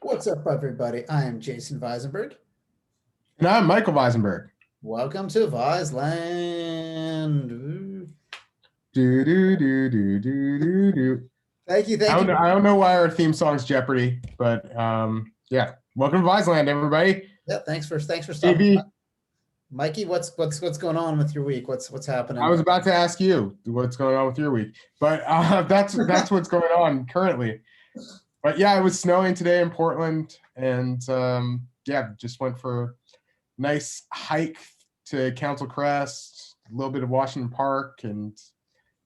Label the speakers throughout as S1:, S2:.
S1: What's up, everybody? I am Jason Visenberg.
S2: And I'm Michael Visenberg.
S1: Welcome to Viseland. Ooh.
S2: Do do do do do do do.
S1: Thank you,
S2: I
S1: thank
S2: don't know.
S1: you.
S2: I don't know why our theme song's Jeopardy, but yeah. Welcome to Viseland, everybody.
S1: Yeah, thanks for stopping by.
S2: AB,
S1: Mikey, what's going on with your week? What's
S2: I
S1: happening?
S2: was about to ask you what's going on with your week, but that's what's going on currently. But yeah, it was snowing today in Portland, and yeah, just went for a nice hike to Council Crest, a little bit of Washington Park, and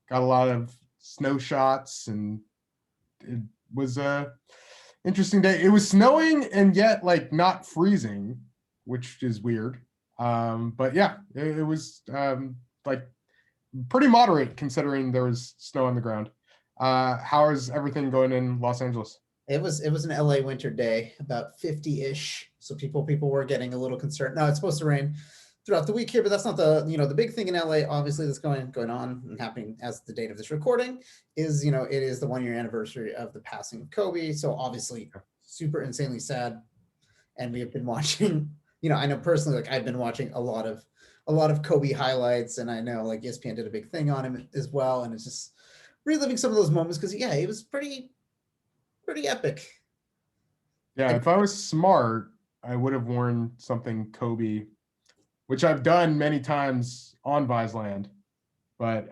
S2: got a lot of snow shots, and it was a interesting day. It was snowing and yet like not freezing, which is weird. But yeah, it was like pretty moderate considering there was snow on the ground. How is everything going in Los Angeles?
S1: It was an LA winter day, about 50-ish. So people were getting a little concerned. No, it's supposed to rain throughout the week here, but that's not the big thing in LA. Obviously, that's going on and happening as the date of this recording is it is the 1 year anniversary of the passing of Kobe. So obviously, super insanely sad. And we have been watching. I know personally, like I've been watching a lot of Kobe highlights, and I know like ESPN did a big thing on him as well, and it's just reliving some of those moments because yeah, it was pretty epic.
S2: Yeah,
S1: And
S2: if I was smart, I would have worn something Kobe, which I've done many times on Viseland. But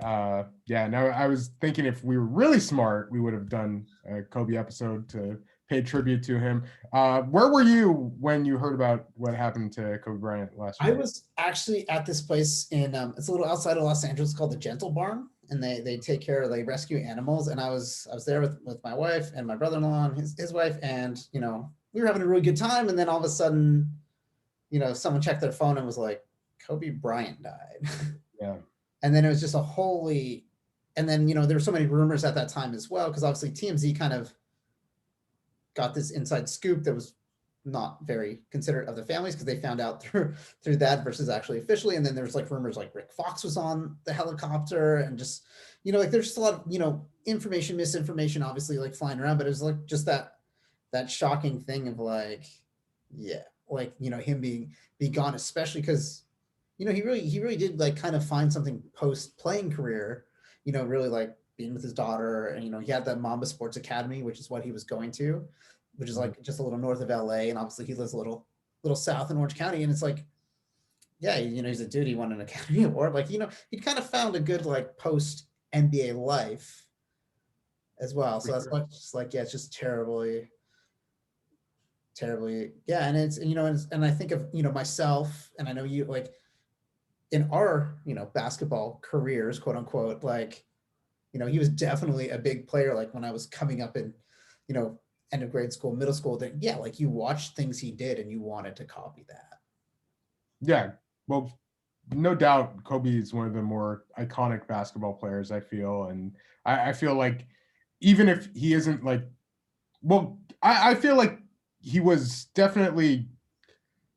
S2: yeah, now I was thinking if we were really smart, we would have done a Kobe episode to pay tribute to him. Where were you when you heard about what happened to Kobe Bryant last
S1: I
S2: year?
S1: was actually at this place in it's a little outside of Los Angeles called the Gentle Barn, and they rescue animals. And I was there with my wife and my brother-in-law and his wife, and we were having a really good time. And then all of a sudden, someone checked their phone and was like, Kobe Bryant died.
S2: Yeah,
S1: And then it was just a holy. And then there were so many rumors at that time as well, because obviously TMZ kind of got this inside scoop that was not very considerate of the families because they found out through that versus actually officially. And then there's like rumors like Rick Fox was on the helicopter, and just like there's just a lot of information, misinformation, obviously, like flying around. But it was like just that shocking thing of like, yeah, like him being gone, especially because he really did like kind of find something post playing career, really like being with his daughter. And he had that Mamba Sports Academy, which is what he was going to, which is
S2: mhm.
S1: like just a little north of LA. And obviously he lives a little south in Orange County. And it's like, yeah, he's a dude. He won an Academy Award. Like, he'd kind of found a good like post NBA life as well.
S2: For
S1: So that's
S2: sure.
S1: not just like, yeah, it's just terribly, yeah. And it's and I think of myself, and I know you, like in our basketball careers, quote unquote, like he was definitely a big player. Like when I was coming up in you know end of grade school, middle school, that yeah, like you watched things he did and you wanted to copy that.
S2: Yeah, well, no doubt Kobe is one of the more iconic basketball players, I feel. And I feel like even if he isn't like, well, I feel like he was definitely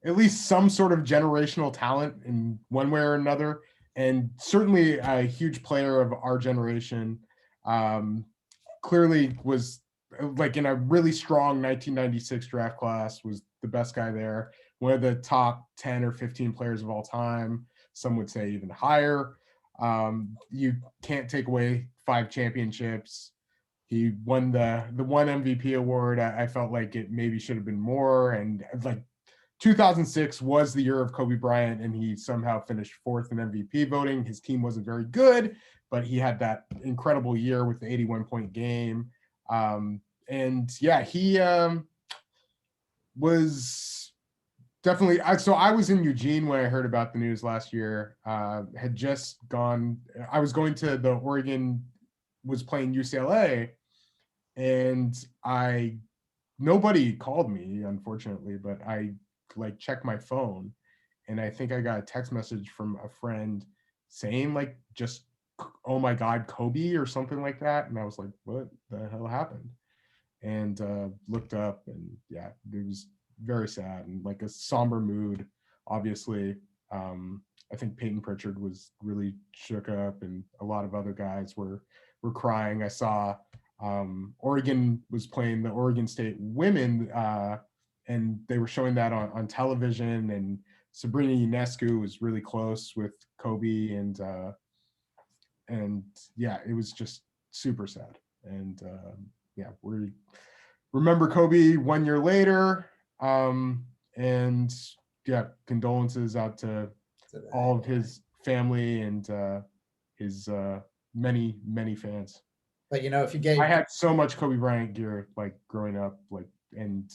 S2: at least some sort of generational talent in one way or another, and certainly a huge player of our generation. Um, Clearly was like in a really strong 1996 draft class, was the best guy there, one of the top 10 or 15 players of all time. Some would say even higher. You can't take away 5 championships. He won the one MVP award. I felt like it maybe should have been more. And like 2006 was the year of Kobe Bryant, and he somehow finished fourth in MVP voting. His team wasn't very good, but he had that incredible year with the 81-point game. And yeah, he was definitely. So I was in Eugene when I heard about the news last year. Had just gone. I was going to the Oregon, was playing UCLA, and I nobody called me, unfortunately, but I like checked my phone, and I think I got a text message from a friend saying like just, oh my god, Kobe or something like that. And I was like, what the hell happened? And looked up, and yeah, it was very sad and like a somber mood, obviously. I think Peyton Pritchard was really shook up, and a lot of other guys were crying. I saw Oregon was playing the Oregon State women, and they were showing that on television, and Sabrina Ionescu was really close with Kobe, and yeah, it was just super sad. And yeah, we remember Kobe 1 year later, and yeah, condolences out to all of his family and his many fans.
S1: But if you get,
S2: I had so much Kobe Bryant gear like growing up, like, and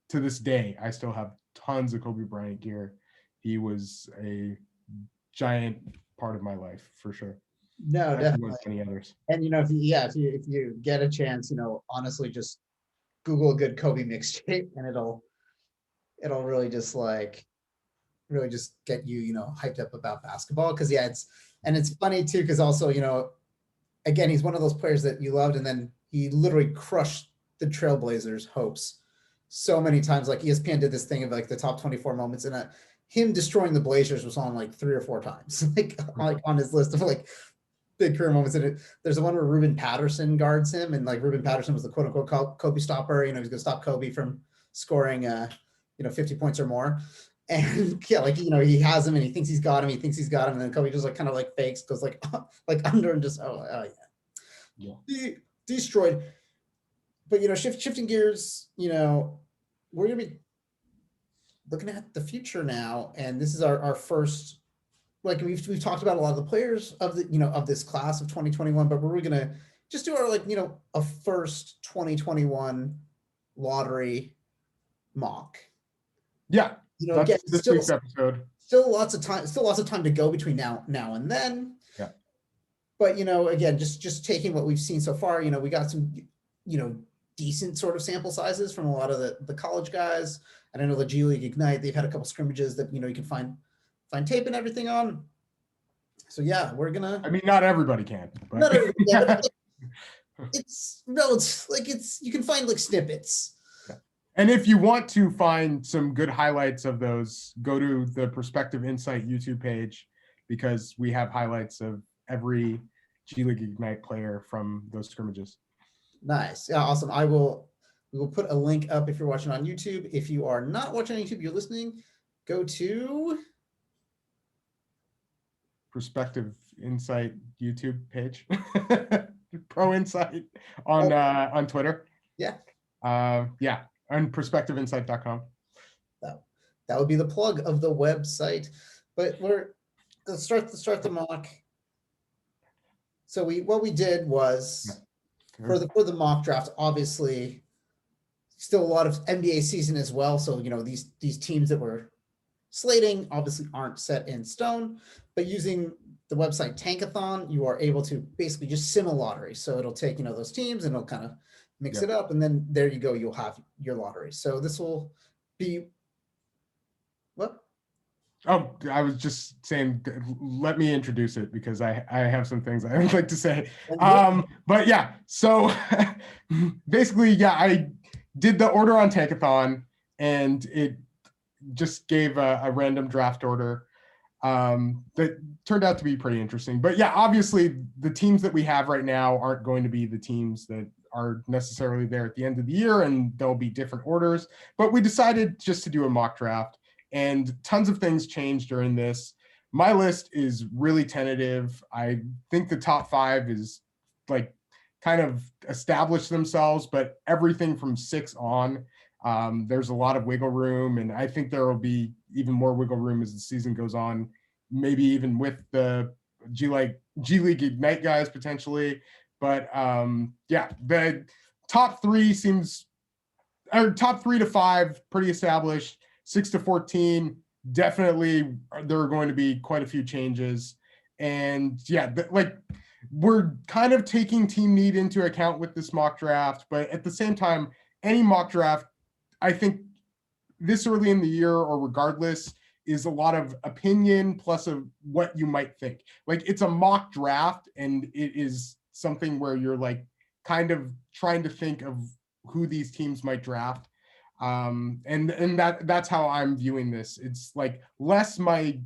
S2: to this day I still have tons of Kobe Bryant gear. He was a giant part of my life for sure.
S1: no, definitely.
S2: Many others.
S1: And if you get a chance, honestly, just Google a good Kobe mixtape, and it'll really just get you hyped up about basketball. Because it's funny too, because also again, he's one of those players that you loved, and then he literally crushed the Trailblazers' hopes so many times. Like ESPN did this thing of like the top 24 moments, and him destroying the Blazers was on like 3 or 4 times, like on his list of like big career moments. And there's the one where Ruben Patterson guards him, and like Ruben Patterson was the quote unquote Kobe stopper. He's going to stop Kobe from scoring 50 points or more. And yeah, like he has him and he thinks he's got him, and then Kobe just like kind of like fakes, goes like under and just yeah. Destroyed. But shifting gears, we're gonna be looking at the future now, and this is our first, like we've talked about a lot of the players of the of this class of 2021, but we're gonna just do our a first 2021 lottery mock.
S2: Yeah.
S1: Again,
S2: this week's episode.
S1: Still lots of time to go between now and then.
S2: Yeah.
S1: But again, just taking what we've seen so far, we got some decent sort of sample sizes from a lot of the college guys. And I know the G League Ignite, they've had a couple scrimmages that you can find tape and everything on. So yeah, we're gonna.
S2: I mean, not everybody can. But...
S1: Not everybody, yeah, but it's you can find like snippets.
S2: And if you want to find some good highlights of those, go to the Perspective Insight YouTube page, because we have highlights of every G League Ignite player from those scrimmages.
S1: Nice. Yeah, awesome. We will put a link up if you're watching on YouTube. If you are not watching on YouTube, you're listening, go to Perspective
S2: Insight YouTube page. Pro Insight on Twitter.
S1: Yeah.
S2: Yeah. On perspectiveinsight.com.
S1: That would be the plug of the website. But let's start the mock. So what we did was for the mock draft, obviously still a lot of NBA season as well. So these teams that we're slating obviously aren't set in stone, but using the website Tankathon, you are able to basically just sim a lottery. So it'll take those teams and it'll kind of mix it up, and then there you go, you'll have your lottery. So this will be what?
S2: Oh, I was just saying, let me introduce it, because I have some things I would like to say. But yeah, so basically, yeah, I did the order on Tankathon, and it just gave a random draft order that turned out to be pretty interesting. But yeah, obviously the teams that we have right now aren't going to be the teams that are necessarily there at the end of the year, and there'll be different orders. But we decided just to do a mock draft, and tons of things changed during this. My list is really tentative. I think the top 5 is like kind of established themselves, but everything from 6 on, there's a lot of wiggle room, and I think there will be even more wiggle room as the season goes on, maybe even with the G League Ignite guys potentially. But yeah, the top 3 top 3 to 5 pretty established. 6 to 14, definitely there are going to be quite a few changes. And yeah, we're kind of taking team need into account with this mock draft, but at the same time, any mock draft, I think this early in the year or regardless, is a lot of opinion plus of what you might think. Like, it's a mock draft, and it is something where you're like kind of trying to think of who these teams might draft. And that's how I'm viewing this. It's like less my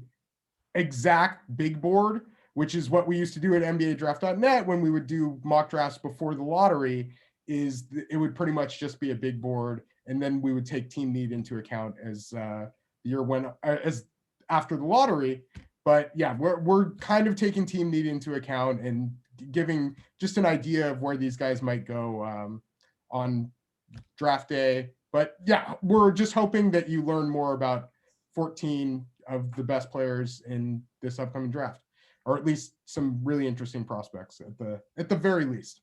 S2: exact big board, which is what we used to do at NBADraft.net when we would do mock drafts before the lottery, is it would pretty much just be a big board, and then we would take team need into account as the year went as after the lottery. But yeah, we're kind of taking team need into account and giving just an idea of where these guys might go on draft day. But yeah, we're just hoping that you learn more about 14 of the best players in this upcoming draft, or at least some really interesting prospects at the very least.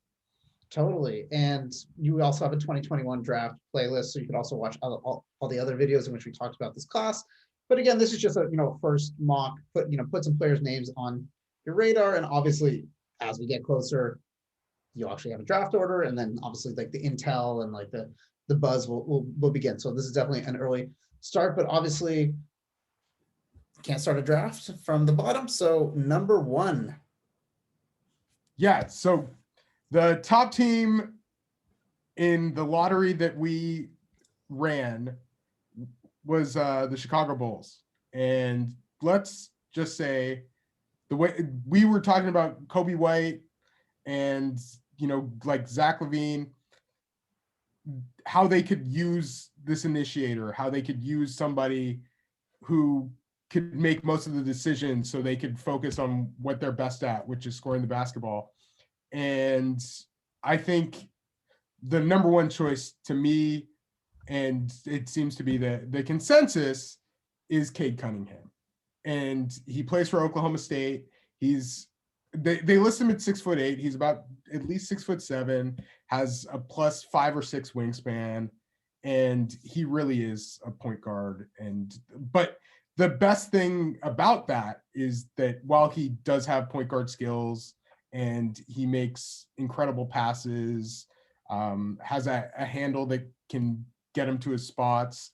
S1: Totally. And you also have a 2021 draft playlist, so you could also watch all the other videos in which we talked about this class. But again, this is just a first mock, put some players' names on your radar, and obviously as we get closer, you'll actually have a draft order, and then obviously like the intel and like the buzz will begin. So this is definitely an early start, but obviously can't start a draft from the bottom. So number 1.
S2: Yeah, so the top team in the lottery that we ran was the Chicago Bulls. And let's just say the way we were talking about Kobe White and, like Zach LaVine, how they could use this initiator, how they could use somebody who could make most of the decisions so they could focus on what they're best at, which is scoring the basketball. And I think the number 1 choice to me, and it seems to be the consensus, is Cade Cunningham. And he plays for Oklahoma State. They list him at 6'8". He's about at least 6'7", has a +5 or 6 wingspan, and he really is a point guard. But the best thing about that is that while he does have point guard skills and he makes incredible passes, has a handle that can get him to his spots,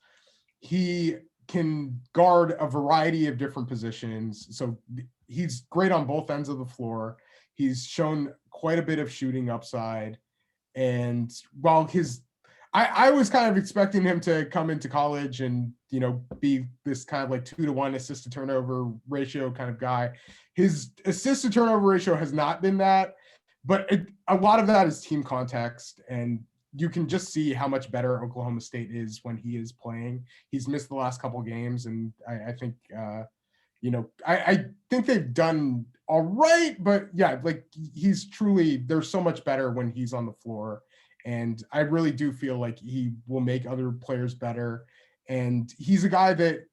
S2: he can guard a variety of different positions. So he's great on both ends of the floor. He's shown quite a bit of shooting upside. And while I was kind of expecting him to come into college and, be this kind of like 2-to-1 assist to turnover ratio kind of guy. His assist to turnover ratio has not been that, but a lot of that is team context. And you can just see how much better Oklahoma State is when he is playing. He's missed the last couple games, and I think, I think they've done all right, but yeah, like they're so much better when he's on the floor. And I really do feel like he will make other players better. And he's a guy that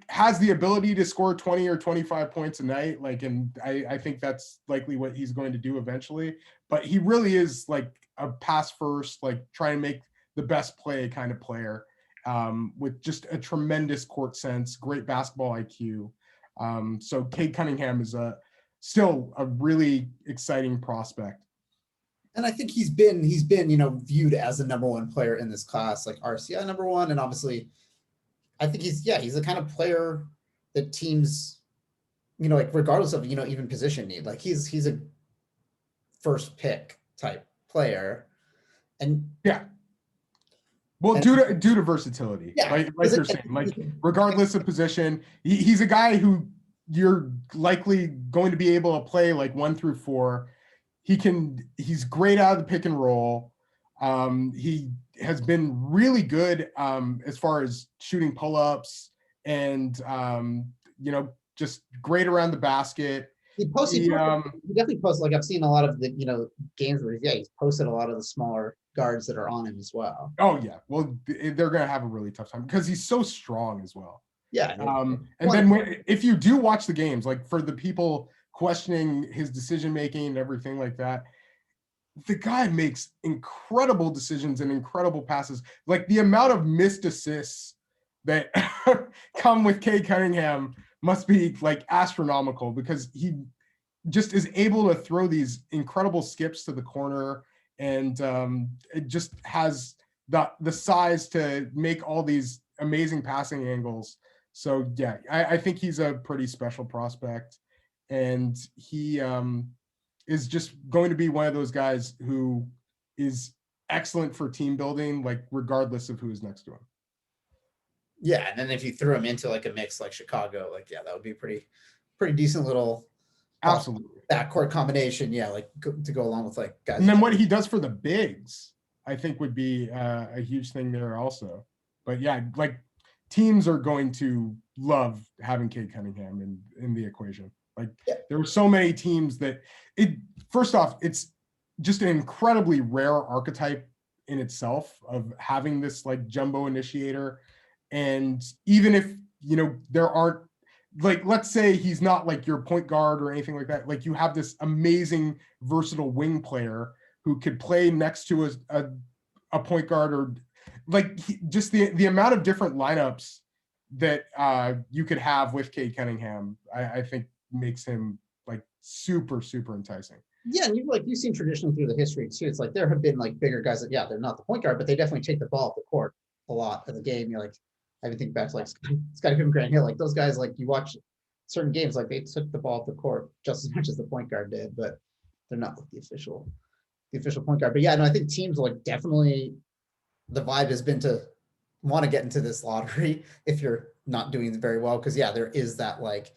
S2: has the ability to score 20 or 25 points a night. And I think that's likely what he's going to do eventually, but he really is like a pass first, try and make the best play kind of player, with just a tremendous court sense, great basketball IQ. So Cade Cunningham is still a really exciting prospect.
S1: And I think he's been, viewed as the number 1 player in this class, like RCI number 1. And obviously I think he's the kind of player that teams, regardless of, even position need, he's a first pick type player. And
S2: yeah. Well, due to versatility,
S1: yeah,
S2: like you're saying, regardless of position, he's a guy who you're likely going to be able to play 1 through 4. He's great out of the pick and roll. He has been really good as far as shooting pull-ups and, just great around the basket.
S1: He definitely posts, I've seen a lot of the, games where he's posted a lot of the smaller guards that are on him as well.
S2: Oh yeah. Well, they're going to have a really tough time because he's so strong as well.
S1: Yeah.
S2: And then if you do watch the games, for the people questioning his decision-making and everything like that, the guy makes incredible decisions and incredible passes. The amount of missed assists that come with Cade Cunningham must be astronomical, because he just is able to throw these incredible skips to the corner, and it just has the size to make all these amazing passing angles. So yeah, I think he's a pretty special prospect, and he is just going to be one of those guys who is excellent for team building, regardless of who is next to him.
S1: Yeah, and then if you threw him into a mix like Chicago, that would be pretty decent little
S2: Absolutely.
S1: backcourt combination. Yeah, like to go along with like guys.
S2: And then what he does for the bigs, I think would be a huge thing there also. But yeah, like teams are going to love having Cade Cunningham in the equation. Like there were so many teams that first off, it's just an incredibly rare archetype in itself of having this like jumbo initiator. And even if, there aren't, like, let's say he's not like your point guard or anything like that. Like you have this amazing versatile wing player who could play next to a point guard, or like just the amount of different lineups that you could have with Cade Cunningham, I think makes him like super, super enticing.
S1: Yeah, and you've seen traditionally through the history too. It's like there have been like bigger guys that they're not the point guard, but they definitely take the ball off the court a lot of the game. You're like, I even think back to like Scottie Pippen, Grant Hill, like those guys. Like you watch certain games, like they took the ball off the court just as much as the point guard did, but they're not like the official point guard. But yeah, no, I think teams like definitely the vibe has been to want to get into this lottery if you're not doing very well, because yeah, there is that like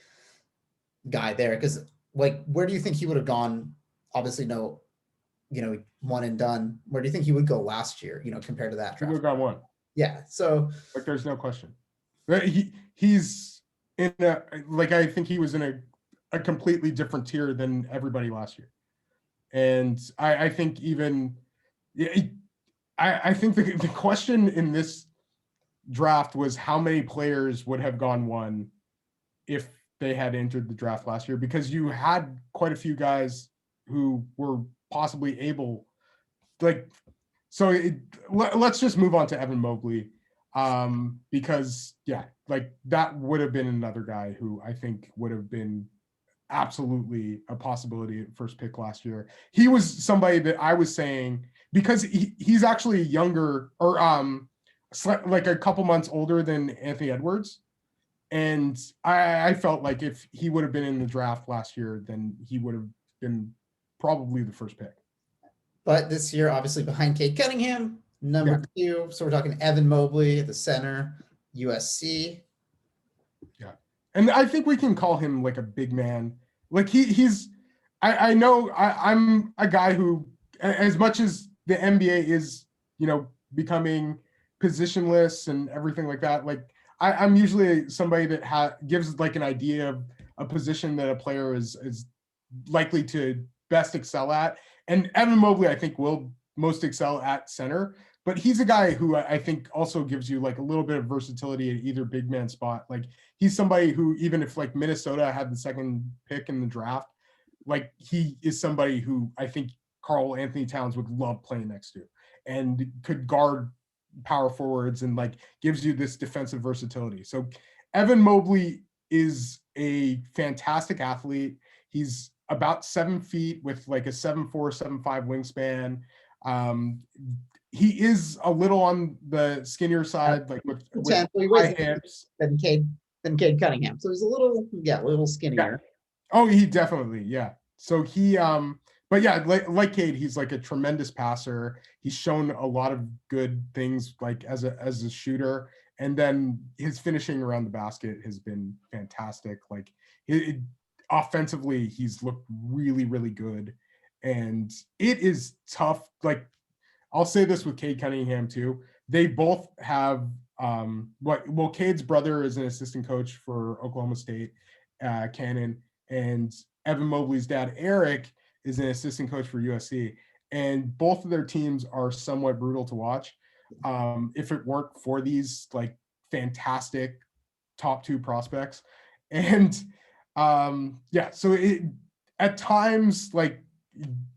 S1: guy there. Because like, where do you think he would have gone? Obviously, no, one and done. Where do you think he would go last year? Compared to that
S2: He
S1: draft.
S2: would have got one.
S1: Yeah, so
S2: like there's no question. He's in a, like, I think he was in a completely different tier than everybody last year. And I think even, I think the question in this draft was how many players would have gone one if they had entered the draft last year, because you had quite a few guys who were possibly able, like, so let's just move on to Evan Mobley, because yeah, like that would have been another guy who I think would have been absolutely a possibility at first pick last year. He was somebody that I was saying, because he's actually younger, or like a couple months older than Anthony Edwards. And I felt like if he would have been in the draft last year, then he would have been probably the first pick.
S1: But this year, obviously behind Cade Cunningham, number 2. So we're talking Evan Mobley, the center, USC.
S2: Yeah. And I think we can call him like a big man. Like he's, I know I'm a guy who, as much as the NBA is, becoming positionless and everything like that, like I'm usually somebody that gives like an idea of a position that a player is likely to best excel at. And Evan Mobley, I think, will most excel at center, but he's a guy who I think also gives you like a little bit of versatility at either big man spot. Like he's somebody who, even if like Minnesota had the second pick in the draft, like he is somebody who I think Karl Anthony Towns would love playing next to, and could guard power forwards and like gives you this defensive versatility. So Evan Mobley is a fantastic athlete. He's about 7 feet with like a 7'4", 7'5" wingspan. He is a little on the skinnier side, like with high hips
S1: than Cade Cunningham. So he's a little skinnier.
S2: Yeah. Oh, he definitely, yeah. So he, but yeah, like Cade, he's like a tremendous passer. He's shown a lot of good things, like as a shooter, and then his finishing around the basket has been fantastic. Like offensively, he's looked really, really good, and it is tough. Like I'll say this with Cade Cunningham too. They both have Cade's brother is an assistant coach for Oklahoma State, Cannon, and Evan Mobley's dad, Eric, is an assistant coach for USC, and both of their teams are somewhat brutal to watch. If it weren't for these like fantastic top 2 prospects, and so at times like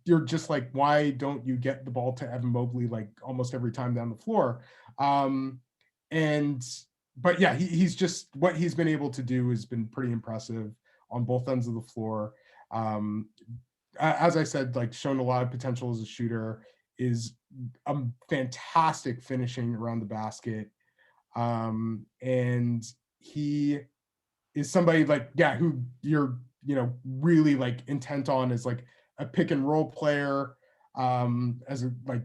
S2: you're just like, why don't you get the ball to Evan Mobley like almost every time down the floor? But yeah, he's just, what he's been able to do has been pretty impressive on both ends of the floor. As I said, like shown a lot of potential as a shooter, is a fantastic finishing around the basket. And he is somebody like, who you're, really like intent on as like a pick and roll player, as a, like,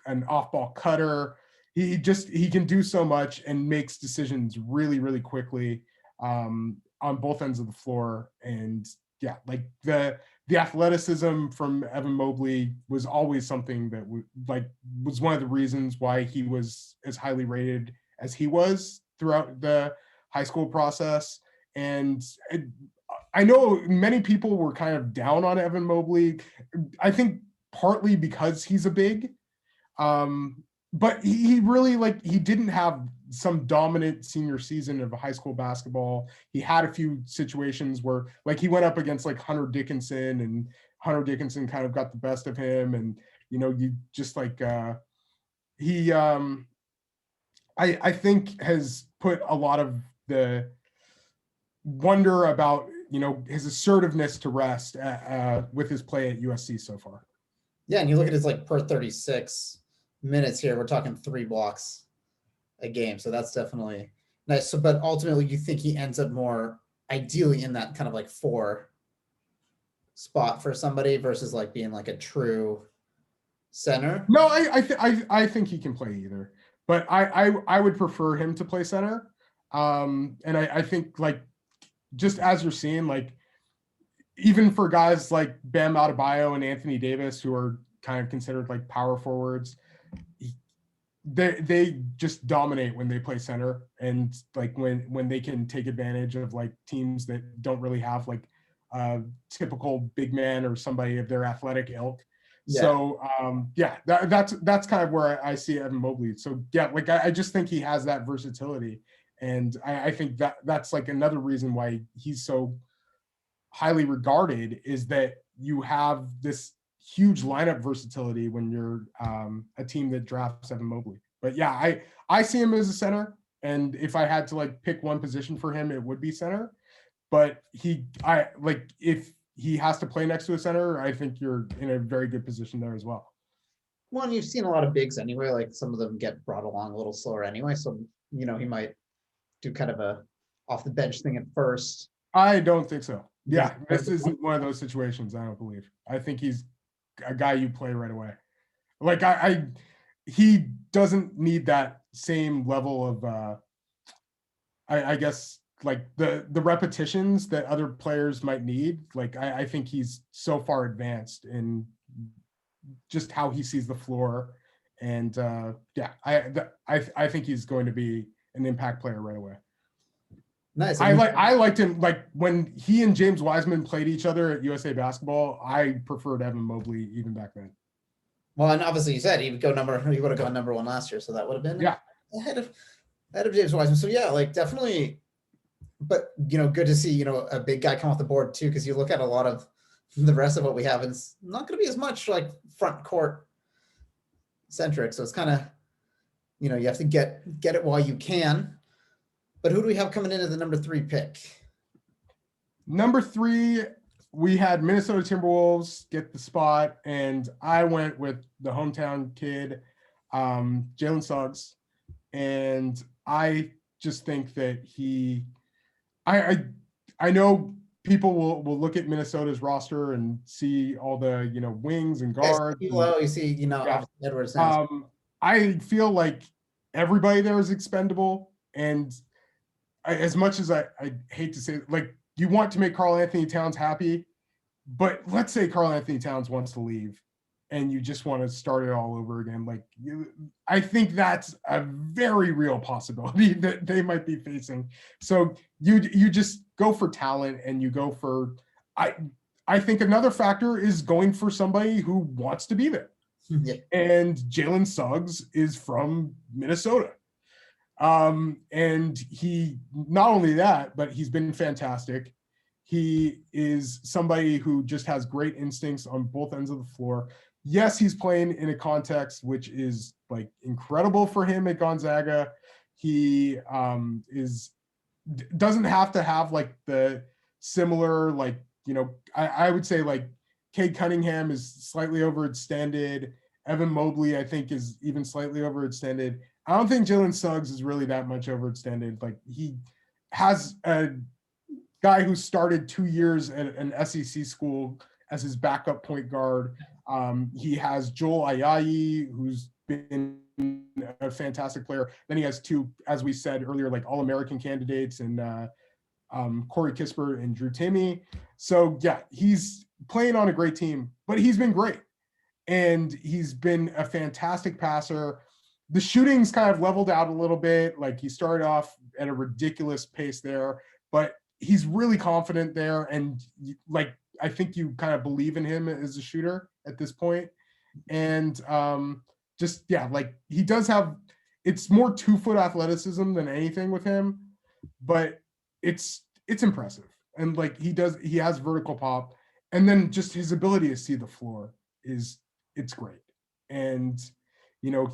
S2: an off ball cutter. He can do so much and makes decisions really, really quickly, on both ends of the floor. And yeah, like the athleticism from Evan Mobley was always something that was one of the reasons why he was as highly rated as he was throughout the high school process. And I know many people were kind of down on Evan Mobley. I think partly because he's a big, but he really he didn't have some dominant senior season of high school basketball. He had a few situations where he went up against Hunter Dickinson, and Hunter Dickinson kind of got the best of him. And, you just he, I think has put a lot of the wonder about, his assertiveness to rest with his play at USC so far.
S1: Yeah. And you look at his per 36 minutes here, we're talking 3 blocks a game. So that's definitely nice. So, but ultimately you think he ends up more ideally in that kind of 4 spot for somebody versus being a true center?
S2: No, I think he can play either, but I would prefer him to play center. And I think just as you're seeing, even for guys like Bam Adebayo and Anthony Davis, who are kind of considered power forwards, they just dominate when they play center, and when they can take advantage of teams that don't really have typical big man or somebody of their athletic ilk. Yeah. So that's kind of where I see Evan Mobley. So yeah, I just think he has that versatility, and I think that's another reason why he's so highly regarded, is that you have this huge lineup versatility when you're a team that drafts Evan Mobley. But yeah, I see him as a center, and if I had to pick one position for him, it would be center. But if he has to play next to a center, I think you're in a very good position there as well.
S1: Well, and you've seen a lot of bigs anyway, some of them get brought along a little slower anyway. So, he might do kind of a off the bench thing at first.
S2: I don't think so. Yeah, this isn't one of those situations, I don't believe. I think he's a guy you play right away. He doesn't need that same level of I guess the repetitions that other players might need. I think he's so far advanced in just how he sees the floor, and I think he's going to be an impact player right away.
S1: Nice.
S2: I liked him when he and James Wiseman played each other at USA Basketball. I preferred Evan Mobley even back then.
S1: Well, and obviously you said he would have gone number 1 last year, so that would have been ahead of James Wiseman. So yeah, definitely. But good to see a big guy come off the board too, because you look at a lot of the rest of what we have, and it's not going to be as much front court centric. So it's kind of you have to get it while you can. But who do we have coming in at the number 3 pick?
S2: Number 3, we had Minnesota Timberwolves get the spot, and I went with the hometown kid, Jalen Suggs. And I just think that I know people will look at Minnesota's roster and see all the wings and guards.
S1: You see Edwards.
S2: I feel like everybody there is expendable, and as much as I hate to say, you want to make Karl Anthony Towns happy, but let's say Karl Anthony Towns wants to leave and you just want to start it all over again. I think that's a very real possibility that they might be facing. So you just go for talent, and you go for, I think another factor is going for somebody who wants to be there.
S1: Yeah.
S2: And Jalen Suggs is from Minnesota. And he, not only that, but he's been fantastic. He is somebody who just has great instincts on both ends of the floor. Yes, he's playing in a context which is incredible for him at Gonzaga. He doesn't have to have the similar I would say Cade Cunningham is slightly overextended. Evan Mobley, I think, is even slightly overextended. I don't think Jalen Suggs is really that much overextended. He has a guy who started 2 years at an SEC school as his backup point guard. He has Joel Ayayi, who's been a fantastic player. Then he has 2, as we said earlier, All-American candidates, and Corey Kispert and Drew Timme. So yeah, he's playing on a great team, but he's been great. And he's been a fantastic passer. The shooting's kind of leveled out a little bit. Like he started off at a ridiculous pace there, but he's really confident there. And like, I think you kind of believe in him as a shooter at this point. And just, yeah, like he does have, it's more 2-foot athleticism than anything with him, but it's impressive. And like he has vertical pop, and then just his ability to see the floor it's great. And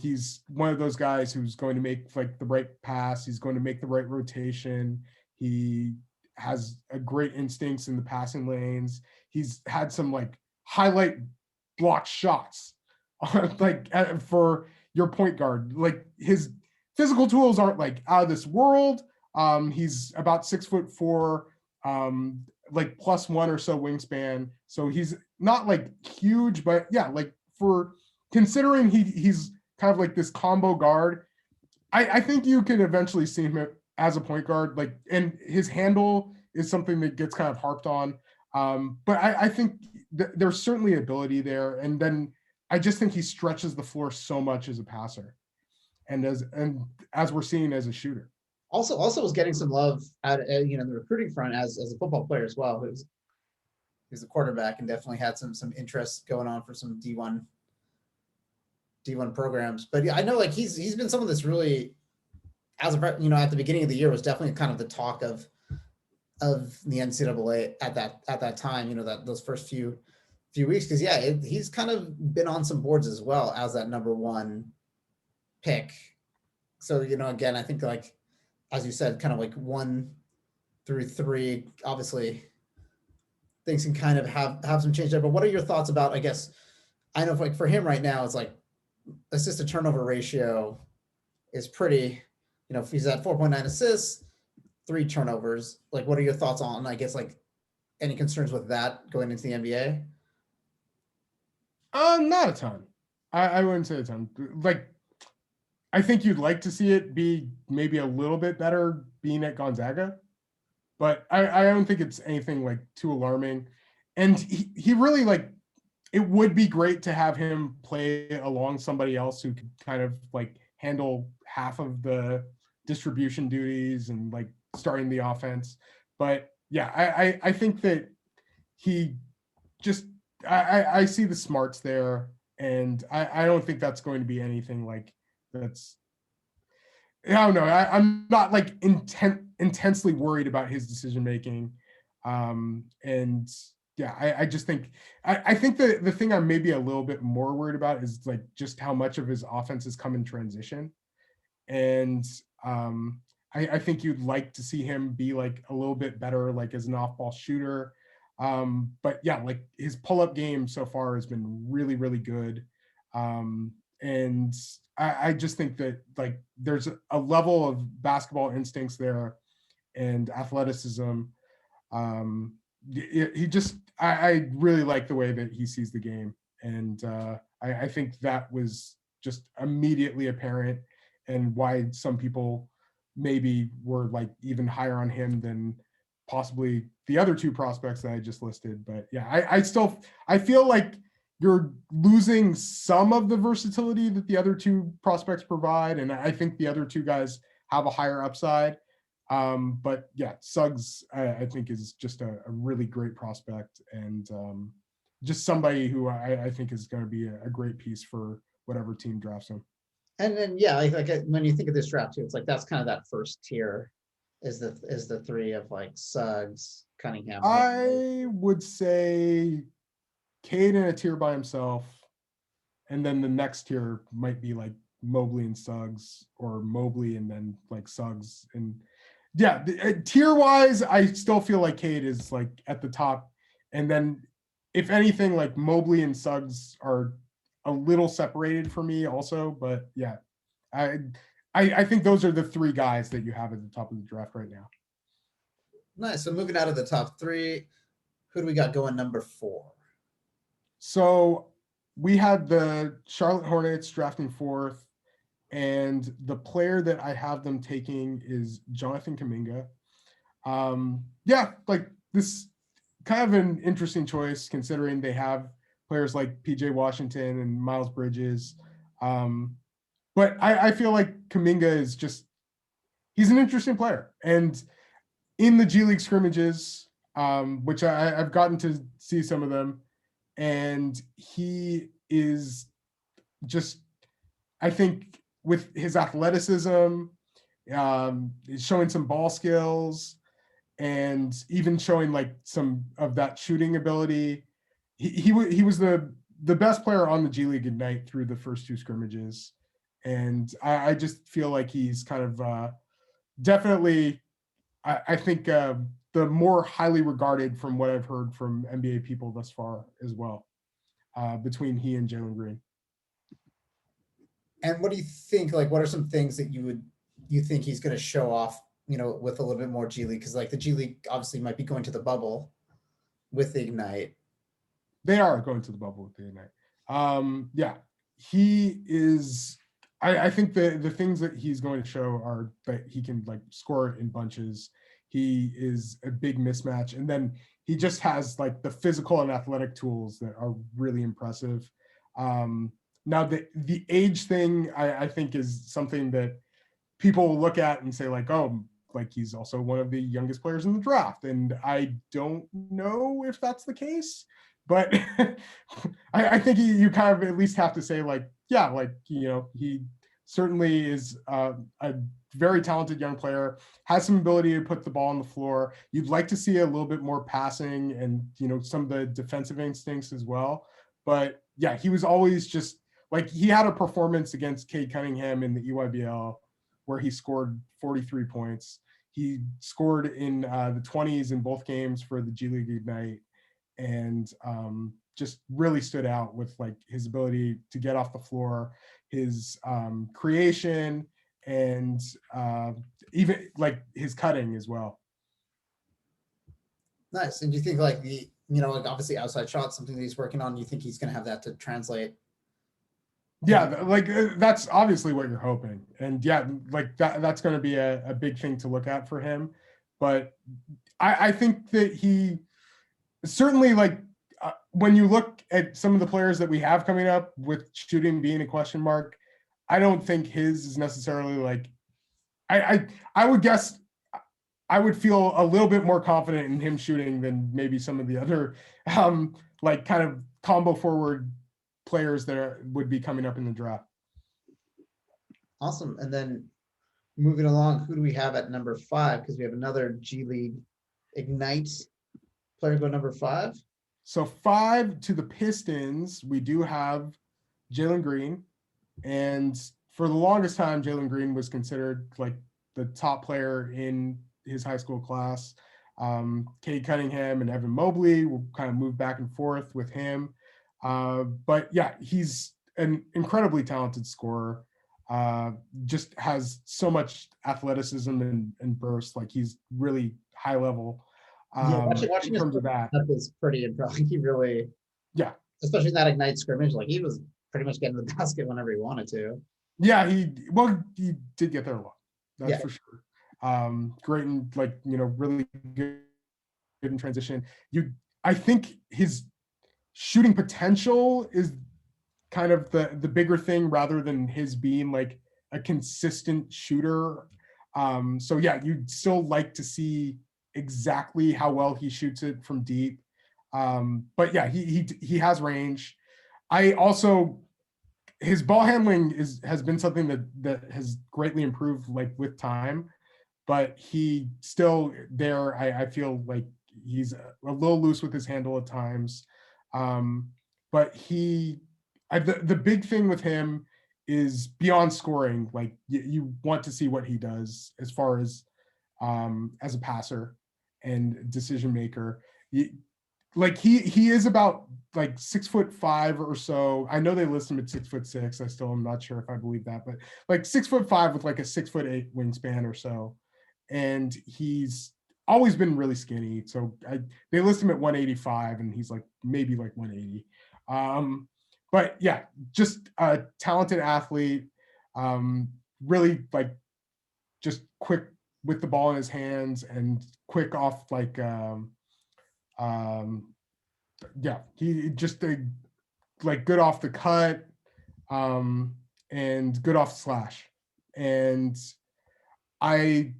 S2: he's one of those guys who's going to make like the right pass, he's going to make the right rotation, he has a great instincts in the passing lanes, he's had some like highlight block shots like for your point guard. Like his physical tools aren't like out of this world. He's about 6'4", like +1 or so wingspan. So he's not like huge, but yeah, like for considering he's kind of like this combo guard, I think you can eventually see him as a point guard. Like, and his handle is something that gets kind of harped on. But I think there's certainly ability there. And then I just think he stretches the floor so much as a passer, and as we're seeing as a shooter.
S1: Also was getting some love out of, the recruiting front as a football player as well. Who's a quarterback and definitely had some interest going on for some D1 programs. But yeah, I know like he's been someone that's really, as a at the beginning of the year was definitely kind of the talk of the NCAA at that time. Those first few weeks, because he's kind of been on some boards as well as that number 1 pick. So again, I think like as you said, kind of like 1 through 3, obviously things can kind of have some change there. But what are your thoughts about, I guess, I know like for him right now, it's like assist to turnover ratio is pretty, if he's at 4.9 assists, 3 turnovers. Like, what are your thoughts on, I guess, like any concerns with that going into the NBA?
S2: Not a ton. I wouldn't say a ton. Like, I think you'd like to see it be maybe a little bit better being at Gonzaga, but I don't think it's anything like too alarming. And he really like, it would be great to have him play along somebody else who could kind of like handle half of the distribution duties and like starting the offense. But yeah, I think that he just, I see the smarts there, and I don't think that's going to be anything like that's, I don't know. I'm not like intensely worried about his decision making. And yeah, I just think, I think the thing I'm maybe a little bit more worried about is like just how much of his offense has come in transition. And I think you'd like to see him be like a little bit better, like as an off-ball shooter. But yeah, like his pull-up game so far has been really, really good. And I just think that like there's a level of basketball instincts there and athleticism. He just, I really like the way that he sees the game. And I think that was just immediately apparent, and why some people maybe were like even higher on him than possibly the other 2 prospects that I just listed. But yeah, I feel like you're losing some of the versatility that the other 2 prospects provide. And I think the other 2 guys have a higher upside. But yeah, Suggs, I think is just a really great prospect, and just somebody who I think is going to be a great piece for whatever team drafts him.
S1: And then like when you think of this draft too, it's like that's kind of that first tier is the 3 of like Suggs, Cunningham.
S2: I would say Cade in a tier by himself, and then the next tier might be like Mobley and Suggs, or Mobley and then like Suggs. And yeah, tier wise, I still feel like Cade is like at the top, and then if anything, like Mobley and Suggs are a little separated for me also. But yeah, I think those are the 3 guys that you have at the top of the draft right now.
S1: Nice. So moving out of the top 3, who do we got going number 4?
S2: So we had the Charlotte Hornets drafting 4th, and the player that I have them taking is Jonathan Kuminga. Yeah, like this kind of an interesting choice considering they have players like PJ Washington and Miles Bridges. But I feel like Kuminga is just, he's an interesting player. And in the G League scrimmages, which I've gotten to see some of them, and he is just, I think with his athleticism, showing some ball skills, and even showing like some of that shooting ability, he was the best player on the G League Ignite through the first two scrimmages, and I just feel like he's kind of definitely, I think the more highly regarded from what I've heard from NBA people thus far as well, between he and Jalen Green.
S1: And what do you think? Like, what are some things that you think he's going to show off? With a little bit more G League, because like the G League obviously might be going to the bubble with the Ignite.
S2: They are going to the bubble with the Ignite. Yeah, he is. I think the things that he's going to show are that he can like score in bunches. He is a big mismatch, and then he just has like the physical and athletic tools that are really impressive. Now the age thing, I think, is something that people will look at and say like, oh, like he's also one of the youngest players in the draft, and I don't know if that's the case, but I think you kind of at least have to say like, yeah, like he certainly is a very talented young player, has some ability to put the ball on the floor. You'd like to see a little bit more passing and some of the defensive instincts as well, but yeah, he was always just like, he had a performance against Cade Cunningham in the EYBL where he scored 43 points. He scored in the 20s in both games for the G League Ignite, and just really stood out with like his ability to get off the floor, his creation, and even like his cutting as well.
S1: Nice. And do you think like like obviously outside shots, something that he's working on, you think he's going to have that to translate?
S2: Yeah, like that's obviously what you're hoping, and yeah, like that's going to be a big thing to look at for him. But I think that he certainly, like when you look at some of the players that we have coming up with shooting being a question mark, I don't think his is necessarily like, I would guess I would feel a little bit more confident in him shooting than maybe some of the other like kind of combo forward players that would be coming up in the draft.
S1: Awesome. And then moving along, who do we have at number 5? Because we have another G League Ignite player go number 5.
S2: So 5 to the Pistons, we do have Jalen Green. And for the longest time, Jalen Green was considered like the top player in his high school class. Cade Cunningham and Evan Mobley will kind of move back and forth with him. But yeah, he's an incredibly talented scorer. Just has so much athleticism and burst. Like he's really high level.
S1: Watching
S2: in terms of that
S1: is pretty impressive. He really,
S2: yeah,
S1: especially in that Ignite scrimmage, like he was pretty much getting the basket whenever he wanted to.
S2: Yeah, he did get there a lot. That's for sure. Great and like really good in transition. I think his shooting potential is kind of the bigger thing rather than his being like a consistent shooter. So yeah, you'd still like to see exactly how well he shoots it from deep. But yeah, he has range. I also, his ball handling has been something that has greatly improved like with time, but he still there. I feel like he's a little loose with his handle at times. But the big thing with him is beyond scoring. Like you want to see what he does as far as a passer and decision maker. Like he is about like 6'5" or so. I know they list him at 6'6". I still am not sure if I believe that, but like 6'5" with like a 6'8" wingspan or so. And he's always been really skinny. So they list him at 185 and he's like maybe like 180. But yeah, just a talented athlete. Really like just quick with the ball in his hands and quick off like he just like good off the cut and good off the slash. And I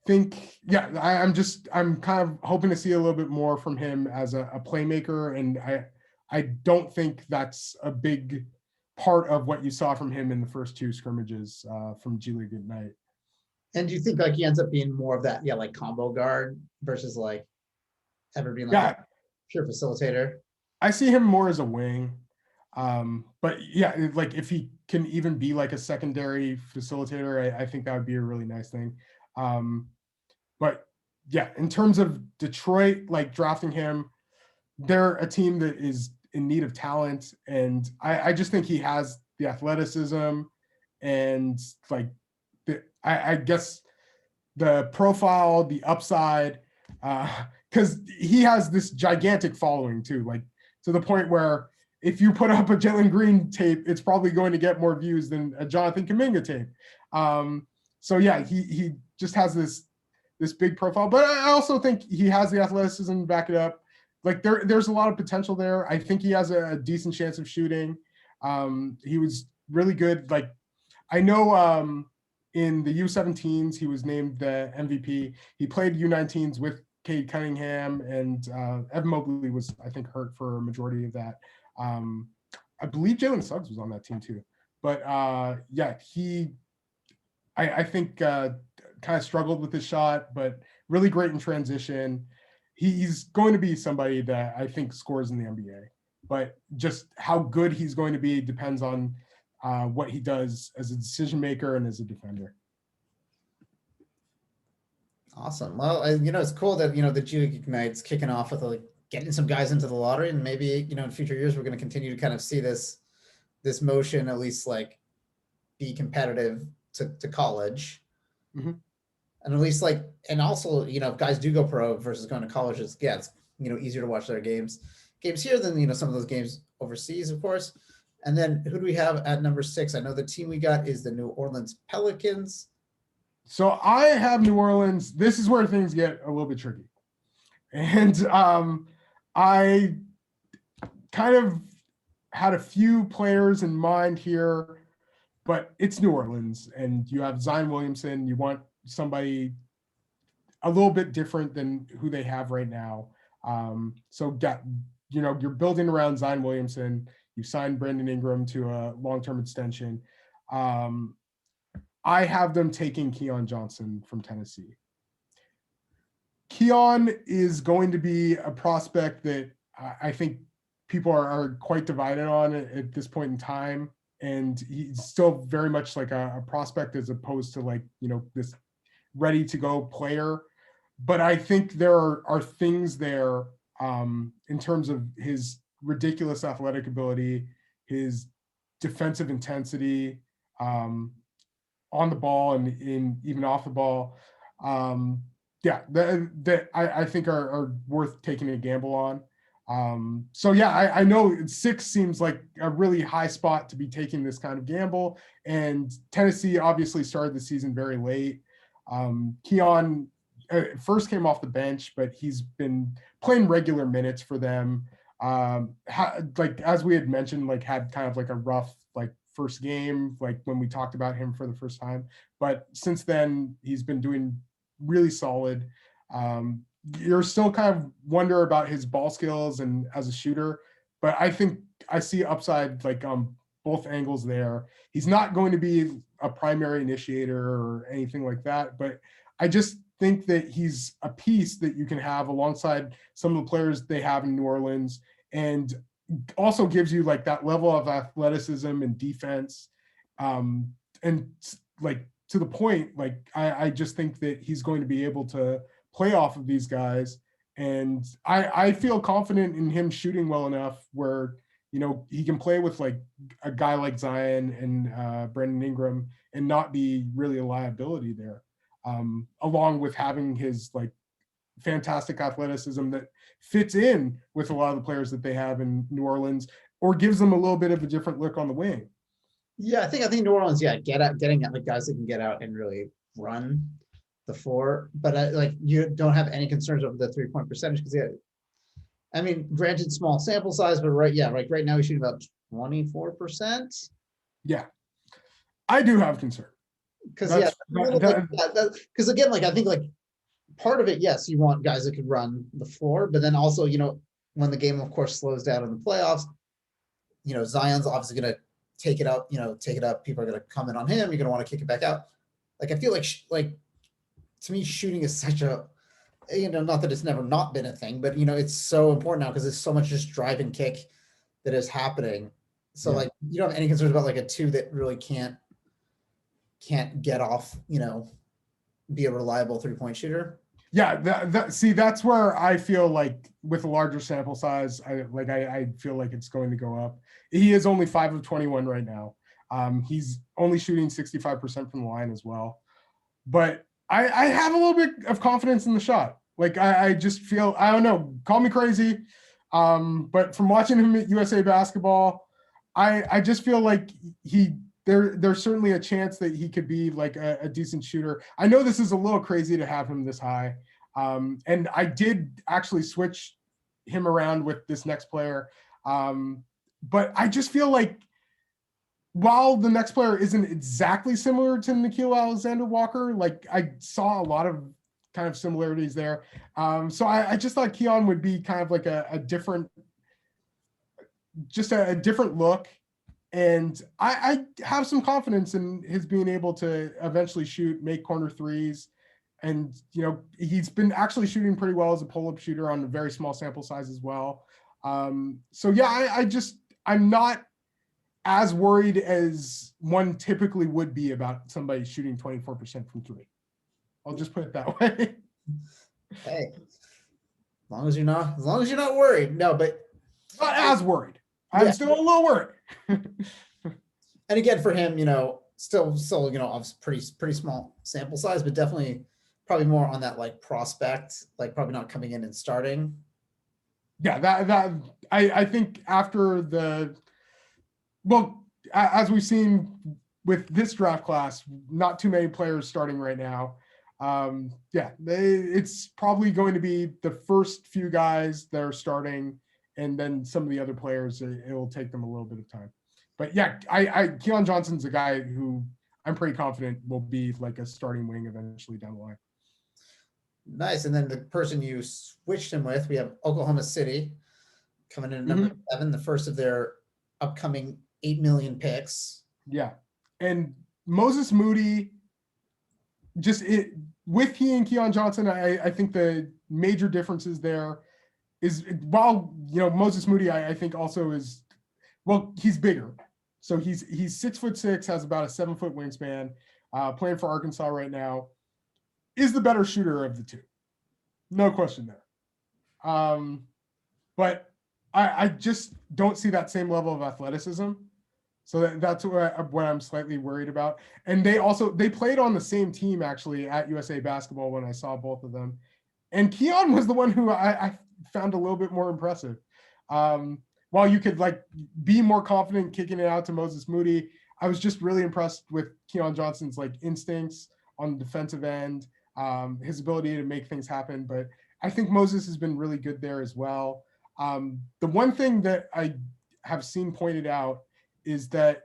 S2: think, I'm kind of hoping to see a little bit more from him as a playmaker. And I don't think that's a big part of what you saw from him in the first two scrimmages from G League Ignite.
S1: And do you think like he ends up being more of that, like combo guard versus like ever being like a pure facilitator?
S2: I see him more as a wing. But yeah, like if he can even be like a secondary facilitator, I think that would be a really nice thing. But yeah, in terms of Detroit, like drafting him, they're a team that is in need of talent. And I just think he has the athleticism and like, I guess the profile, the upside, because he has this gigantic following too, like to the point where if you put up a Jalen Green tape, it's probably going to get more views than a Jonathan Kuminga tape. So yeah, he just has this big profile, but I also think he has the athleticism to back it up. Like there's a lot of potential there. I think he has a decent chance of shooting. He was really good. Like I know in the U17s, he was named the MVP. He played U19s with Cade Cunningham, and Evan Mobley was, I think, hurt for a majority of that. I believe Jalen Suggs was on that team too. But yeah, I think kind of struggled with his shot, but really great in transition. He's going to be somebody that I think scores in the NBA. But just how good he's going to be depends on what he does as a decision maker and as a defender.
S1: Awesome. Well, it's cool that, the G League Ignite's kicking off with like getting some guys into the lottery, and maybe, in future years, we're going to continue to kind of see this motion, at least like be competitive to college.
S2: Mm-hmm.
S1: And at least like, and also, if guys do go pro versus going to college, it's easier to watch their games here than, some of those games overseas, of course. And then who do we have at number 6? I know the team we got is the New Orleans Pelicans.
S2: So I have New Orleans. This is where things get a little bit tricky. And I kind of had a few players in mind here, but it's New Orleans, and you have Zion Williamson. You want somebody a little bit different than who they have right now. So you're building around Zion Williamson. You signed Brandon Ingram to a long-term extension. I have them taking Keon Johnson from Tennessee. Keon is going to be a prospect that I think people are quite divided on at this point in time. And he's still very much like a prospect as opposed to like, this ready to go player. But I think there are things there in terms of his ridiculous athletic ability, his defensive intensity on the ball and even off the ball. That I think are worth taking a gamble on. So yeah, I know 6 seems like a really high spot to be taking this kind of gamble. And Tennessee obviously started the season very late. Keon first came off the bench, but he's been playing regular minutes for them. Like as we had mentioned, like had kind of like a rough like first game, like when we talked about him for the first time. But since then, he's been doing really solid. You're still kind of wonder about his ball skills and as a shooter, but I think I see upside like on both angles there. He's not going to be a primary initiator or anything like that, but I just think that he's a piece that you can have alongside some of the players they have in New Orleans, and also gives you like that level of athleticism and defense. And like to the point, like I just think that he's going to be able to play off of these guys. And I feel confident in him shooting well enough where, he can play with like a guy like Zion and Brandon Ingram and not be really a liability there. Along with having his like fantastic athleticism that fits in with a lot of the players that they have in New Orleans, or gives them a little bit of a different look on the wing.
S1: Yeah, I think New Orleans, getting at like guys that can get out and really run the floor, but you don't have any concerns over the 3-point percentage because I mean, granted, small sample size, but right now he's shooting about 24%.
S2: Yeah, I do have concern.
S1: Because because again, I think part of it, yes, you want guys that could run the floor, but then also, when the game, of course, slows down in the playoffs, Zion's obviously going to take it up. People are going to come in on him. You're going to want to kick it back out. I feel like to me, shooting is such a, not that it's never not been a thing, but it's so important now because there's so much just drive and kick that is happening. So you don't have any concerns about a two that really can't get off, be a reliable 3-point shooter.
S2: Yeah, see, that's where I feel like with a larger sample size, I feel like it's going to go up. He is only 5 of 21 right now. He's only shooting 65% from the line as well. But I have a little bit of confidence in the shot. I just feel, I don't know, call me crazy. But from watching him at USA Basketball, I just feel like there's certainly a chance that he could be a decent shooter. I know this is a little crazy to have him this high. And I did actually switch him around with this next player. But I just feel like while the next player isn't exactly similar to Nickeil Alexander-Walker, I saw a lot of kind of similarities there. So I just thought Keon would be kind of a different look. And I have some confidence in his being able to eventually make corner threes. And, he's been actually shooting pretty well as a pull-up shooter on a very small sample size as well. So yeah, I'm not as worried as one typically would be about somebody shooting 24% from three. I'll just put it that way.
S1: Hey, as long as you're not worried. No, but
S2: not as worried. I'm still a little worried.
S1: And again, for him, still, obviously pretty small sample size, but definitely probably more on that prospect, probably not coming in and starting.
S2: Yeah, that I think after as we've seen with this draft class, not too many players starting right now. It's probably going to be the first few guys that are starting, and then some of the other players, it will take them a little bit of time. But yeah, Keon Johnson's a guy who I'm pretty confident will be a starting wing eventually down the line.
S1: Nice. And then the person you switched him with, we have Oklahoma City coming in at number 7, the first of their upcoming 8 million picks.
S2: Yeah. And Moses Moody, with he and Keon Johnson, I think the major differences there is while, Moses Moody, I think also is, he's bigger. So he's 6'6", has about a 7-foot wingspan, playing for Arkansas right now, is the better shooter of the two. No question there. But I just don't see that same level of athleticism. So that's what I'm slightly worried about. And they played on the same team actually at USA Basketball when I saw both of them. And Keon was the one who I found a little bit more impressive. While you could be more confident kicking it out to Moses Moody, I was just really impressed with Keon Johnson's instincts on the defensive end, his ability to make things happen. But I think Moses has been really good there as well. The one thing that I have seen pointed out is that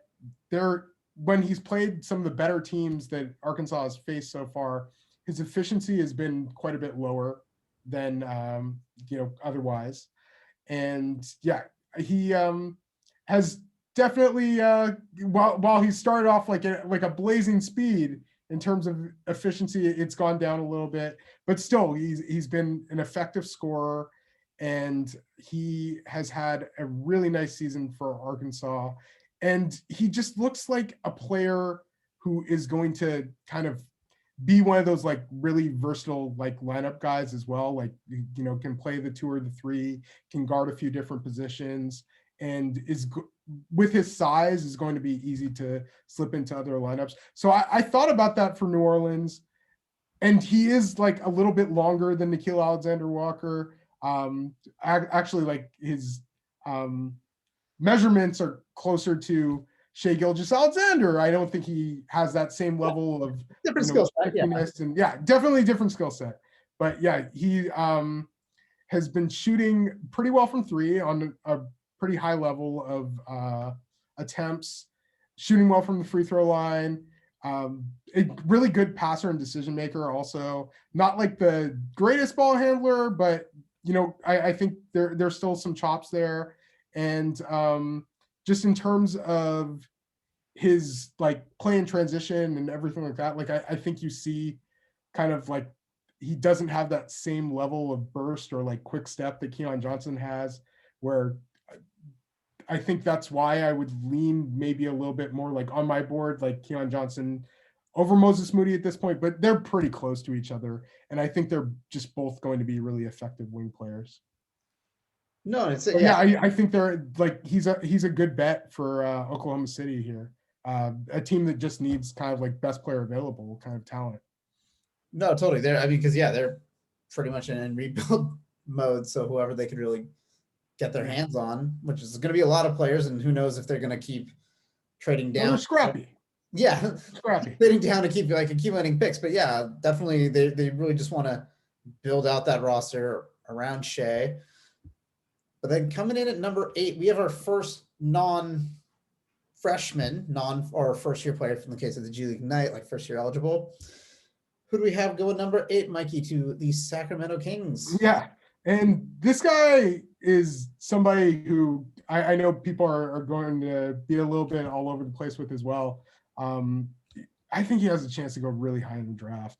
S2: when he's played some of the better teams that Arkansas has faced so far, his efficiency has been quite a bit lower than otherwise. And yeah, he has definitely while he started off like a blazing speed in terms of efficiency, it's gone down a little bit, but still he's been an effective scorer, and he has had a really nice season for Arkansas. And he just looks like a player who is going to kind of be one of those really versatile lineup guys as well. Can play the 2 or the 3, can guard a few different positions, and with his size is going to be easy to slip into other lineups. So I thought about that for New Orleans, and he is a little bit longer than Nickeil Alexander-Walker. Actually, his measurements are closer to Shai Gilgeous-Alexander. I don't think he has that same level of
S1: different skill set. Yeah.
S2: and definitely different skill set. But yeah, he has been shooting pretty well from three on a pretty high level of attempts, shooting well from the free throw line. A really good passer and decision maker. Also, not like the greatest ball handler, but I think there's still some chops there. And just in terms of his like play in transition and everything like that, like I think you see kind of like he doesn't have that same level of burst or like quick step that Keon Johnson has, where I think that's why I would lean maybe a little bit more like on my board, like Keon Johnson over Moses Moody at this point, but they're pretty close to each other. And I think they're just both going to be really effective wing players.
S1: No, it's
S2: I think they're like, he's a good bet for Oklahoma City here. A team that just needs kind of like best player available kind of talent.
S1: No, totally. They're pretty much in rebuild mode. So whoever they could really get their hands on, which is going to be a lot of players, and who knows if they're going to keep trading down.
S2: They're scrappy.
S1: Yeah,
S2: scrappy.
S1: Trading down to keep accumulating picks. But yeah, definitely they really just want to build out that roster around Shai. But then coming in at number 8, we have our first non-freshman, or first-year player from the case of the G League Ignite, like first-year eligible. Who do we have going number 8, Mikey, to the Sacramento Kings?
S2: Yeah, and this guy is somebody who I know people are going to be a little bit all over the place with as well. I think he has a chance to go really high in the draft.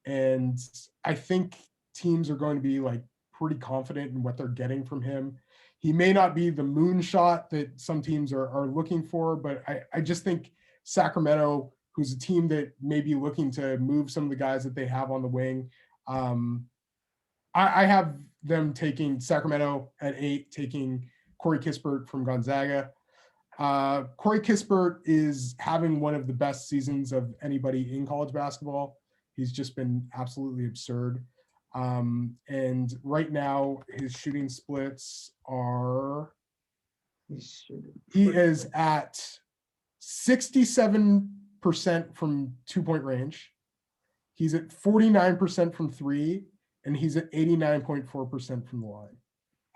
S2: And I think teams are going to be like pretty confident in what they're getting from him. He may not be the moonshot that some teams are looking for, but I just think Sacramento, who's a team that may be looking to move some of the guys that they have on the wing, I have them taking Sacramento at 8, taking Corey Kispert from Gonzaga. Corey Kispert is having one of the best seasons of anybody in college basketball. He's just been absolutely absurd. And right now his shooting splits are, he is at 67% from 2-point range. He's at 49% from 3, and he's at 89.4% from the line,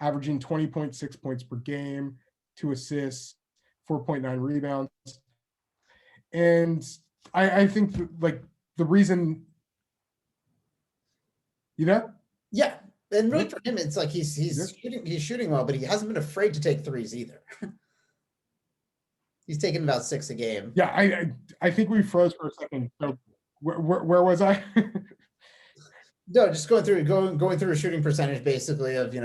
S2: averaging 20.6 points per game, 2 assists, 4.9 rebounds. And I think like the reason,
S1: yeah, and really for him, it's like he's shooting well, but he hasn't been afraid to take threes either. He's taken about 6 a game.
S2: Yeah, I think we froze for a second. So where was I?
S1: No, just going through a shooting percentage basically of
S2: you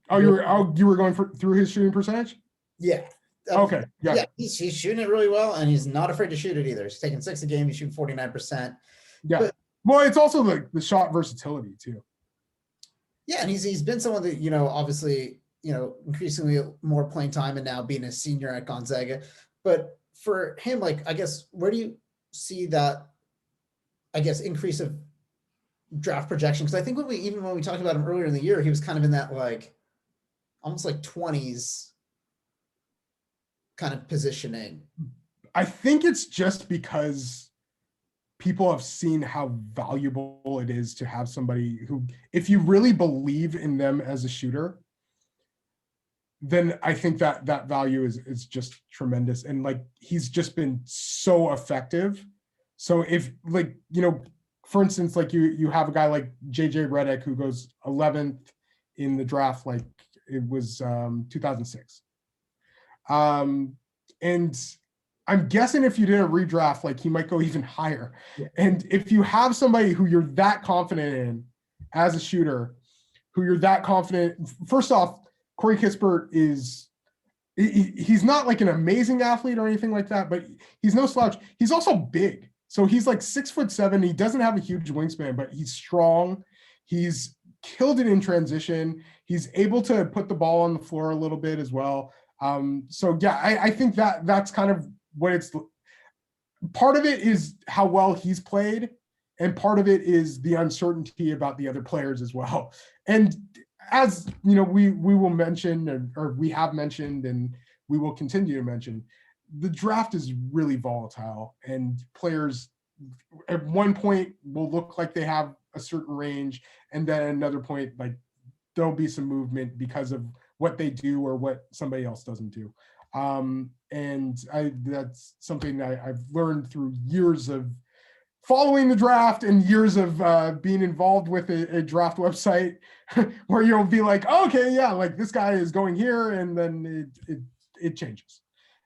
S2: were going through his shooting percentage?
S1: Yeah.
S2: Okay. Yeah.
S1: He's shooting it really well, and he's not afraid to shoot it either. He's taking 6 a game. He's shooting 49%.
S2: Yeah. Well, it's also the shot versatility too.
S1: Yeah, and he's been someone that obviously increasingly more playing time, and now being a senior at Gonzaga. But for him, like, I guess, where do you see that, I guess, increase of draft projection? Because I think when we talked about him earlier in the year, he was kind of in that like almost like 20s kind of positioning.
S2: I think it's just because people have seen how valuable it is to have somebody who, if you really believe in them as a shooter, then I think that value is just tremendous. And like, he's just been so effective. So if like, for instance, like you have a guy like JJ Redick who goes 11th in the draft, like it was 2006. And I'm guessing if you did a redraft, like he might go even higher.
S1: Yeah.
S2: And if you have somebody who you're that confident in as a shooter, who you're that confident, first off, Corey Kispert he's not like an amazing athlete or anything like that, but he's no slouch. He's also big. So he's like 6'7". He doesn't have a huge wingspan, but he's strong. He's killed it in transition. He's able to put the ball on the floor a little bit as well. So yeah, I think that's kind of what it's. Part of it is how well he's played, and part of it is the uncertainty about the other players as well. And as we will mention, or we have mentioned, and we will continue to mention, the draft is really volatile, and players at one point will look like they have a certain range, and then at another point, like there'll be some movement because of what they do or what somebody else doesn't do. And that's something I've learned through years of following the draft and years of being involved with a draft website where you'll be like, oh, okay, yeah, like this guy is going here, and then it changes.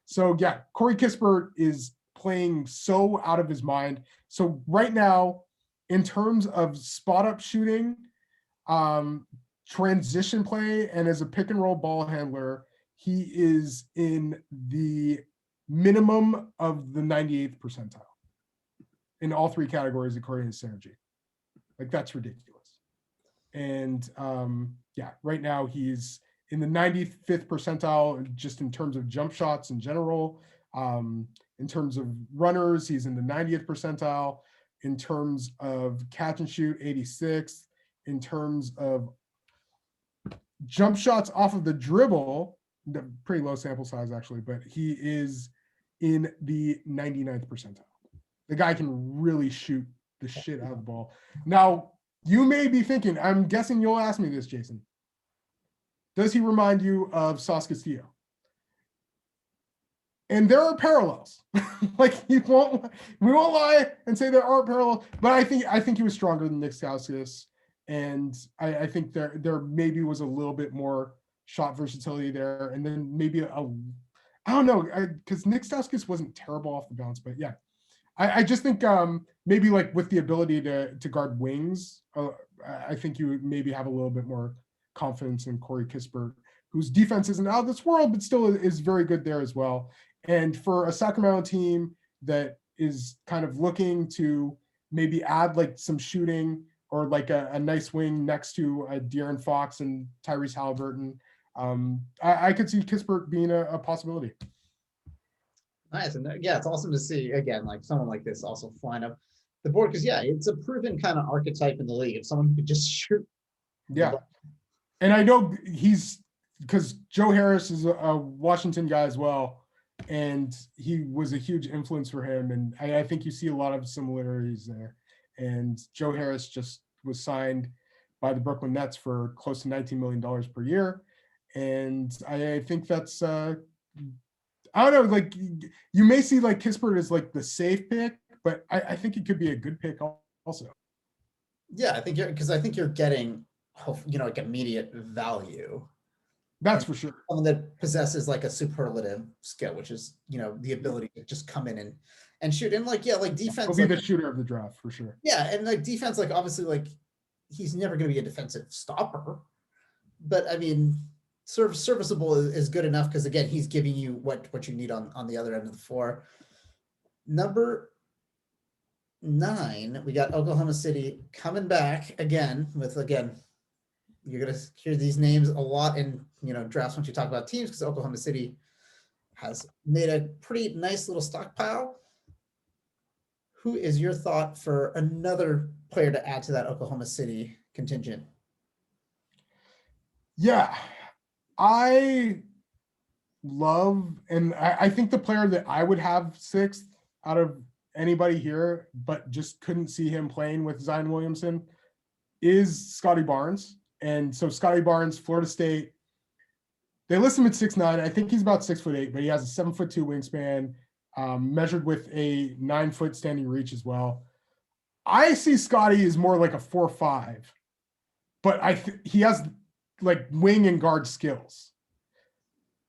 S2: So yeah, Corey Kispert is playing so out of his mind. So right now, in terms of spot up shooting, transition play, and as a pick and roll ball handler, he is in the minimum of the 98th percentile in all three categories according to Synergy. Like, that's ridiculous. And yeah, right now he's in the 95th percentile just in terms of jump shots in general. In terms of runners, he's in the 90th percentile. In terms of catch and shoot, 86th. In terms of jump shots off of the dribble, pretty low sample size actually, but he is in the 99th percentile. The guy can really shoot the shit out of the ball. Now, you may be thinking, I'm guessing you'll ask me this, Jason. Does he remind you of Sauce Castillo? And there are parallels. Like, we won't lie and say there are parallels, but I think he was stronger than Nick Stauskas. And I think there maybe was a little bit more shot versatility there. And then maybe I don't know, because Nick Stauskas wasn't terrible off the bounce, but yeah. I just think maybe like with the ability to guard wings, I think you would maybe have a little bit more confidence in Corey Kispert, whose defense isn't out of this world, but still is very good there as well. And for a Sacramento team that is kind of looking to maybe add like some shooting or like a nice wing next to De'Aaron Fox and Tyrese Halliburton, I could see Kispert being a possibility.
S1: Nice. And yeah, it's awesome to see, again, like someone like this also flying up the board, because yeah, it's a proven kind of archetype in the league of someone who could just shoot.
S2: Yeah. And I know because Joe Harris is a Washington guy as well, and he was a huge influence for him. And I think you see a lot of similarities there. And Joe Harris just was signed by the Brooklyn Nets for close to $19 million per year. And I think that's I don't know, like you may see like Kispert as like the safe pick, but I think it could be a good pick also.
S1: Yeah, I think you're getting, like immediate value.
S2: That's for sure.
S1: Someone that possesses like a superlative skill, which is, the ability to just come in and shoot. And like, yeah, like defense.
S2: He'll be the shooter of the draft for sure.
S1: Yeah, and like defense, like obviously like he's never going to be a defensive stopper, but I mean, serviceable is good enough because again, he's giving you what you need on the other end of the floor. Number 9, we got Oklahoma City coming back again with, you're going to hear these names a lot in, drafts once you talk about teams, because Oklahoma City has made a pretty nice little stockpile. Who is your thought for another player to add to that Oklahoma City contingent?
S2: Yeah, I love, and I think the player that I would have 6th out of anybody here, but just couldn't see him playing with Zion Williamson, is Scottie Barnes. And so Scottie Barnes, Florida State, they list him at 6'9". I think he's about 6'8", but he has a 7'2" wingspan, measured with a 9-foot standing reach as well. I see Scottie as more like a 4'5", but he has like wing and guard skills.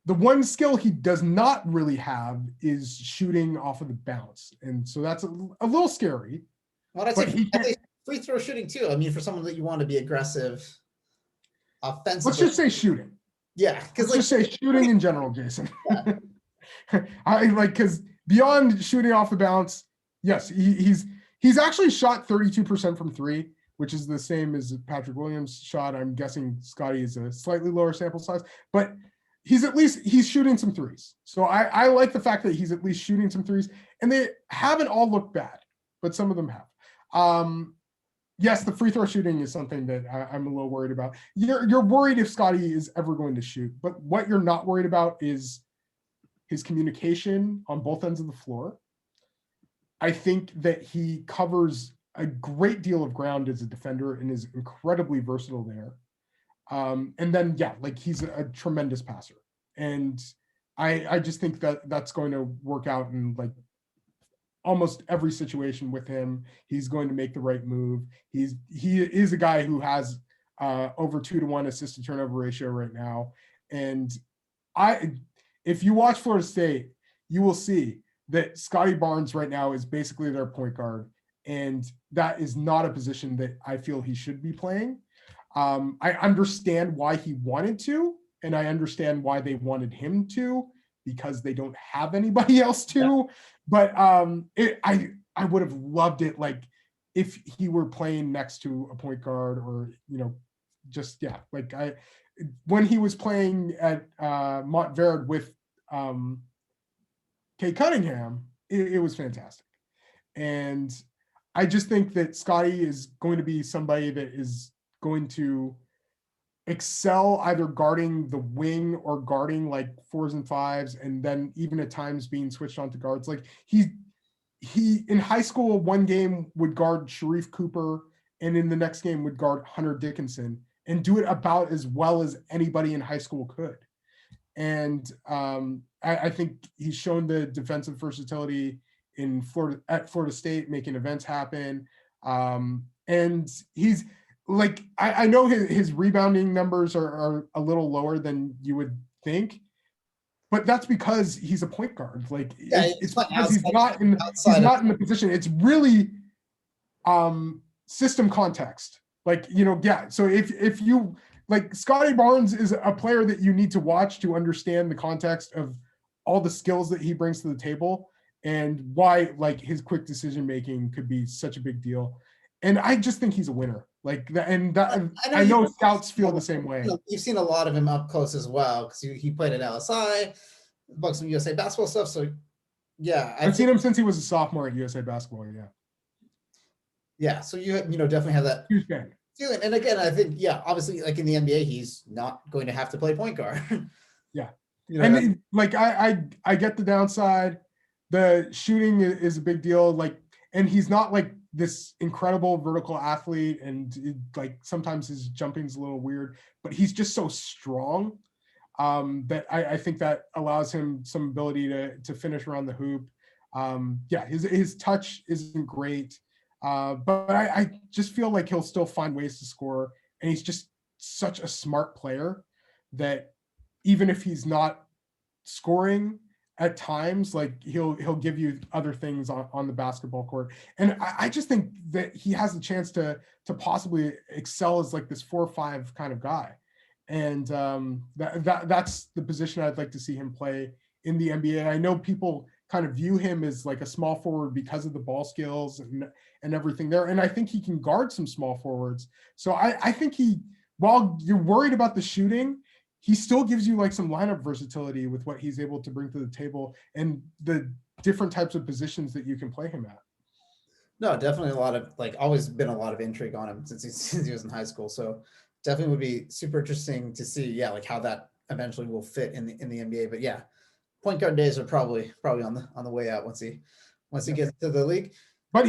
S2: The one skill he does not really have is shooting off of the bounce. And so that's a little scary.
S1: Well, I'd say free throw shooting too. I mean, for someone that you want to be aggressive offensively.
S2: Let's just say shooting.
S1: Yeah.
S2: Let's just say shooting in general, Jason. Yeah. Because beyond shooting off the bounce, yes, he's actually shot 32% from 3, which is the same as Patrick Williams' shot. I'm guessing Scottie is a slightly lower sample size, but he's shooting some threes. So I like the fact that he's at least shooting some threes, and they haven't all looked bad, but some of them have. Yes, the free throw shooting is something that I'm a little worried about. You're worried if Scottie is ever going to shoot, but what you're not worried about is his communication on both ends of the floor. I think that he covers a great deal of ground as a defender and is incredibly versatile there. And then, yeah, like he's a tremendous passer. And I just think that that's going to work out in like almost every situation with him. He's going to make the right move. He is a guy who has over 2-to-1 assist to turnover ratio right now. And if you watch Florida State, you will see that Scottie Barnes right now is basically their point guard. And that is not a position that I feel he should be playing. I understand why he wanted to, and I understand why they wanted him to, because they don't have anybody else to. Yeah. But I would have loved it like if he were playing next to a point guard, or just like when he was playing at Montverde with Cade Cunningham, it was fantastic. And I just think that Scottie is going to be somebody that is going to excel either guarding the wing or guarding like 4s and 5s, and then even at times being switched onto guards. Like he in high school, one game would guard Sharife Cooper, and in the next game would guard Hunter Dickinson, and do it about as well as anybody in high school could. And I think he's shown the defensive versatility at Florida State, making events happen. And he's like, I know his rebounding numbers are a little lower than you would think, but that's because he's a point guard. Like it's because he's not in the position. It's really system context. Like, so if you like, Scottie Barnes is a player that you need to watch to understand the context of all the skills that he brings to the table and why like his quick decision making could be such a big deal. And I just think he's a winner. Like that, and I know scouts feel the same way.
S1: You've seen a lot of him up close as well, because he played at LSI, Bucks some USA basketball stuff. So yeah,
S2: I've seen him since he was a sophomore at USA basketball.
S1: Yeah. So you definitely have that
S2: huge fan.
S1: And again, I think obviously like in the NBA, he's not going to have to play point guard.
S2: Yeah, and like I get the downside. The shooting is a big deal. Like, and he's not like this incredible vertical athlete, and like sometimes his jumping's a little weird, but he's just so strong that I think that allows him some ability to finish around the hoop. His touch isn't great, but I just feel like he'll still find ways to score, and he's just such a smart player that even if he's not scoring at times, like he'll give you other things on the basketball court. And I just think that he has a chance to possibly excel as like this 4-5 kind of guy. And that's the position I'd like to see him play in the NBA. I know people kind of view him as like a small forward because of the ball skills and everything there. And I think he can guard some small forwards. So I think while you're worried about the shooting, he still gives you like some lineup versatility with what he's able to bring to the table and the different types of positions that you can play him at.
S1: No, definitely always been a lot of intrigue on him since he was in high school. So definitely would be super interesting to see, like how that eventually will fit in the NBA. But yeah, point guard days are probably on the way out once he gets to the league.
S2: But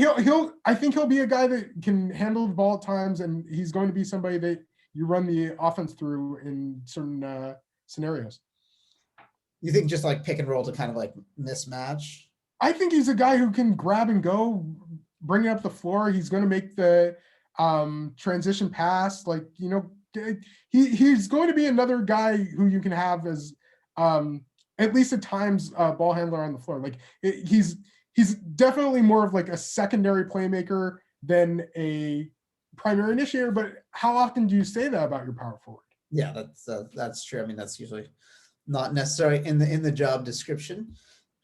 S2: I think he'll be a guy that can handle the ball at times, and he's going to be somebody that you run the offense through in certain scenarios.
S1: You think just like pick and roll to kind of like mismatch?
S2: I think he's a guy who can grab and go, bring it up the floor. He's going to make the transition pass. Like, he's going to be another guy who you can have as at least at times ball handler on the floor. Like he's definitely more of like a secondary playmaker than a primary initiator, but how often do you say that about your power forward?
S1: Yeah, that's true. I mean, that's usually not necessary in the job description.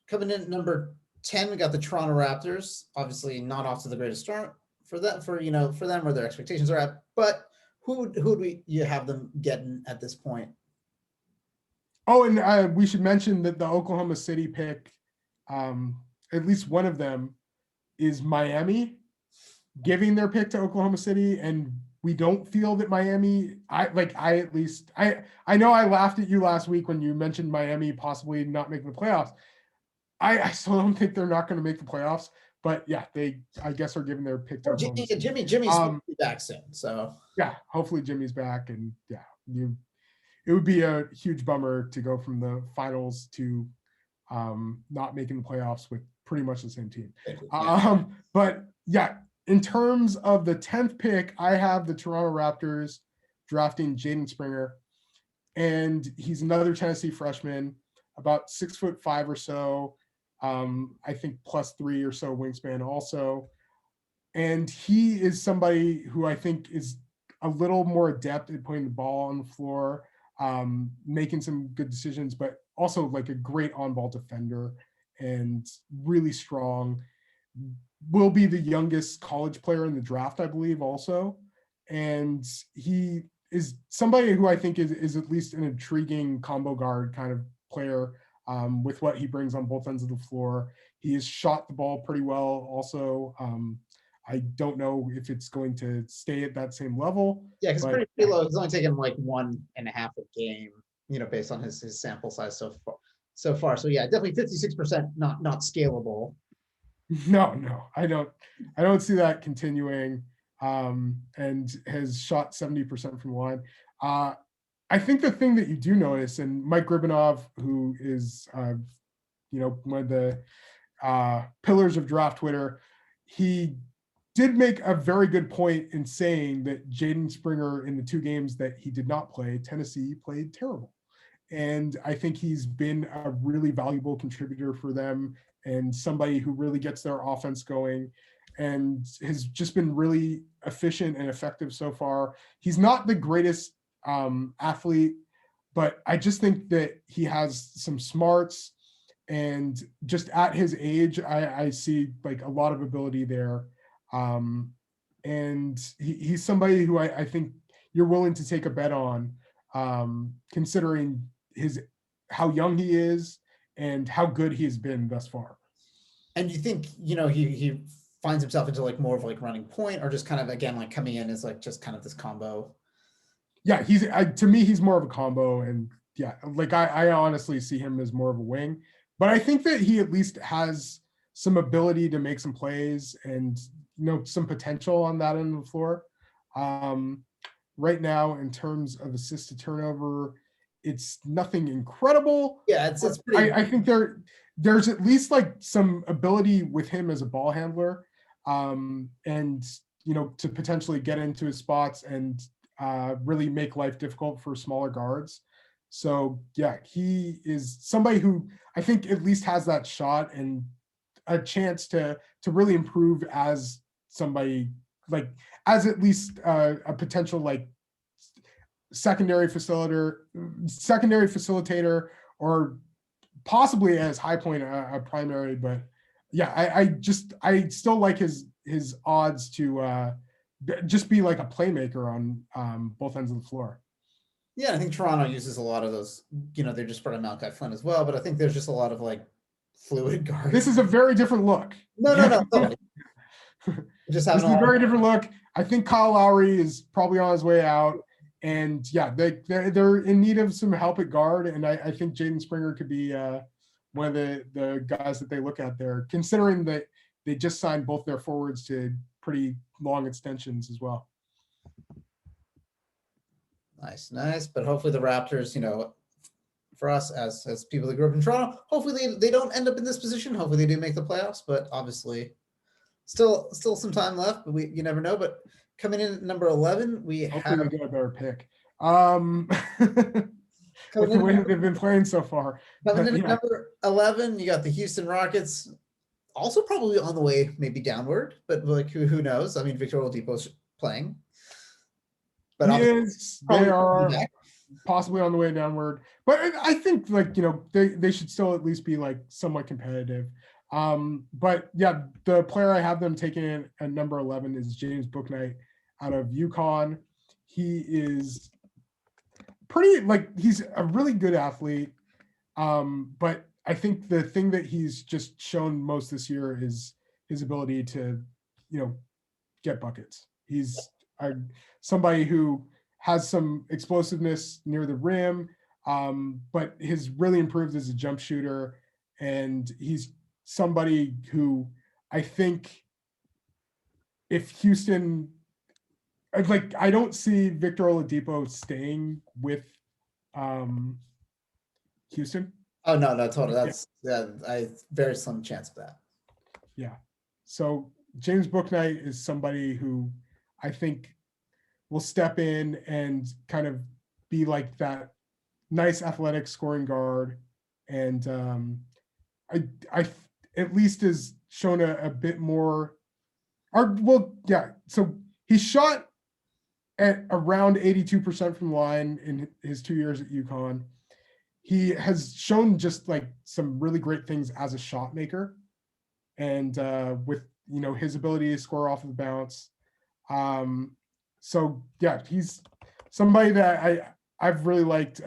S1: Coming in at number 10, we got the Toronto Raptors. Obviously, not off to the greatest start for them where their expectations are at. But who do you have them getting at this point?
S2: Oh, and we should mention that the Oklahoma City pick, at least one of them, is Miami giving their pick to Oklahoma City, and we don't feel that Miami, I know I laughed at you last week when you mentioned Miami possibly not making the playoffs. I still don't think they're not going to make the playoffs, but yeah, they, I guess, are giving their pick to Oklahoma State.
S1: Jimmy's supposed to be back soon, so
S2: yeah, hopefully Jimmy's back, and yeah, it would be a huge bummer to go from the finals to not making the playoffs with pretty much the same team. But yeah, in terms of the 10th pick, I have the Toronto Raptors drafting Jaden Springer, and he's another Tennessee freshman, about 6'5" or so. I think +3 or so wingspan also. And he is somebody who I think is a little more adept at putting the ball on the floor, making some good decisions, but also like a great on-ball defender and really strong. Will be the youngest college player in the draft, I believe, also. And he is somebody who I think is at least an intriguing combo guard kind of player, with what he brings on both ends of the floor. He has shot the ball pretty well also. I don't know if it's going to stay at that same level.
S1: Yeah, because pretty low. He's only taken like 1.5 a game, based on his sample size so far. So yeah, definitely 56% not scalable.
S2: No, I don't see that continuing. And has shot 70% from the line. I think the thing that you do notice, and Mike Gribinov, who is one of the pillars of draft Twitter, he did make a very good point in saying that Jaden Springer, in the 2 games that he did not play, Tennessee played terrible. And I think he's been a really valuable contributor for them and somebody who really gets their offense going and has just been really efficient and effective so far. He's not the greatest athlete, but I just think that he has some smarts, and just at his age, I see like a lot of ability there. And he's somebody who I think you're willing to take a bet on, considering how young he is and how good he has been thus far.
S1: And you think, he finds himself into like more of like running point, or just kind of, again, like coming in as like just kind of this combo?
S2: Yeah, to me, he's more of a combo. And yeah, like I honestly see him as more of a wing, but I think that he at least has some ability to make some plays and, some potential on that end of the floor. Right now, in terms of assist to turnover, it's nothing incredible.
S1: Yeah, it's pretty.
S2: I think there's at least like some ability with him as a ball handler, and to potentially get into his spots and really make life difficult for smaller guards. So yeah, he is somebody who I think at least has that shot and a chance to really improve as somebody, like as at least a potential like secondary facilitator, or possibly as High Point a primary. But yeah, I still like his odds to just be like a playmaker on both ends of the floor.
S1: Yeah, I think Toronto uses a lot of those. They're just part of Malachi Flynn as well, but I think there's just a lot of like fluid guards.
S2: This is a very different look.
S1: No.
S2: Just this is a very different look. I think Kyle Lowry is probably on his way out, and yeah, they're in need of some help at guard, and I think Jaden Springer could be one of the guys that they look at there, considering that they just signed both their forwards to pretty long extensions as well.
S1: Nice. But hopefully the Raptors, for us as people that grew up in Toronto, hopefully they don't end up in this position. Hopefully they do make the playoffs, but obviously still some time left, but you never know. But coming in at number 11, we
S2: hopefully we get a better pick. With the way that they've been playing so far.
S1: Coming in at number 11, you got the Houston Rockets, also probably on the way maybe downward, but like who knows? I mean, Victor Oladipo's playing.
S2: But they are possibly on the way downward. But I think like, they should still at least be like somewhat competitive. But yeah, the player I have them taking in at number 11 is James Bouknight out of UConn. He is he's a really good athlete. But I think the thing that he's just shown most this year is his ability to, get buckets. He's somebody who has some explosiveness near the rim, but has really improved as a jump shooter. And he's somebody who I think if Houston, like, I don't see Victor Oladipo staying with Houston.
S1: Oh no, totally.
S2: Yeah.
S1: That's I very slim chance of that.
S2: Yeah. So James Bouknight is somebody who I think will step in and kind of be like that nice athletic scoring guard. And I at least has shown a bit more. So he shot at around 82% from the line in his 2 years at UConn. He has shown just like some really great things as a shot maker, and with his ability to score off of the bounce. So yeah, he's somebody that I've really liked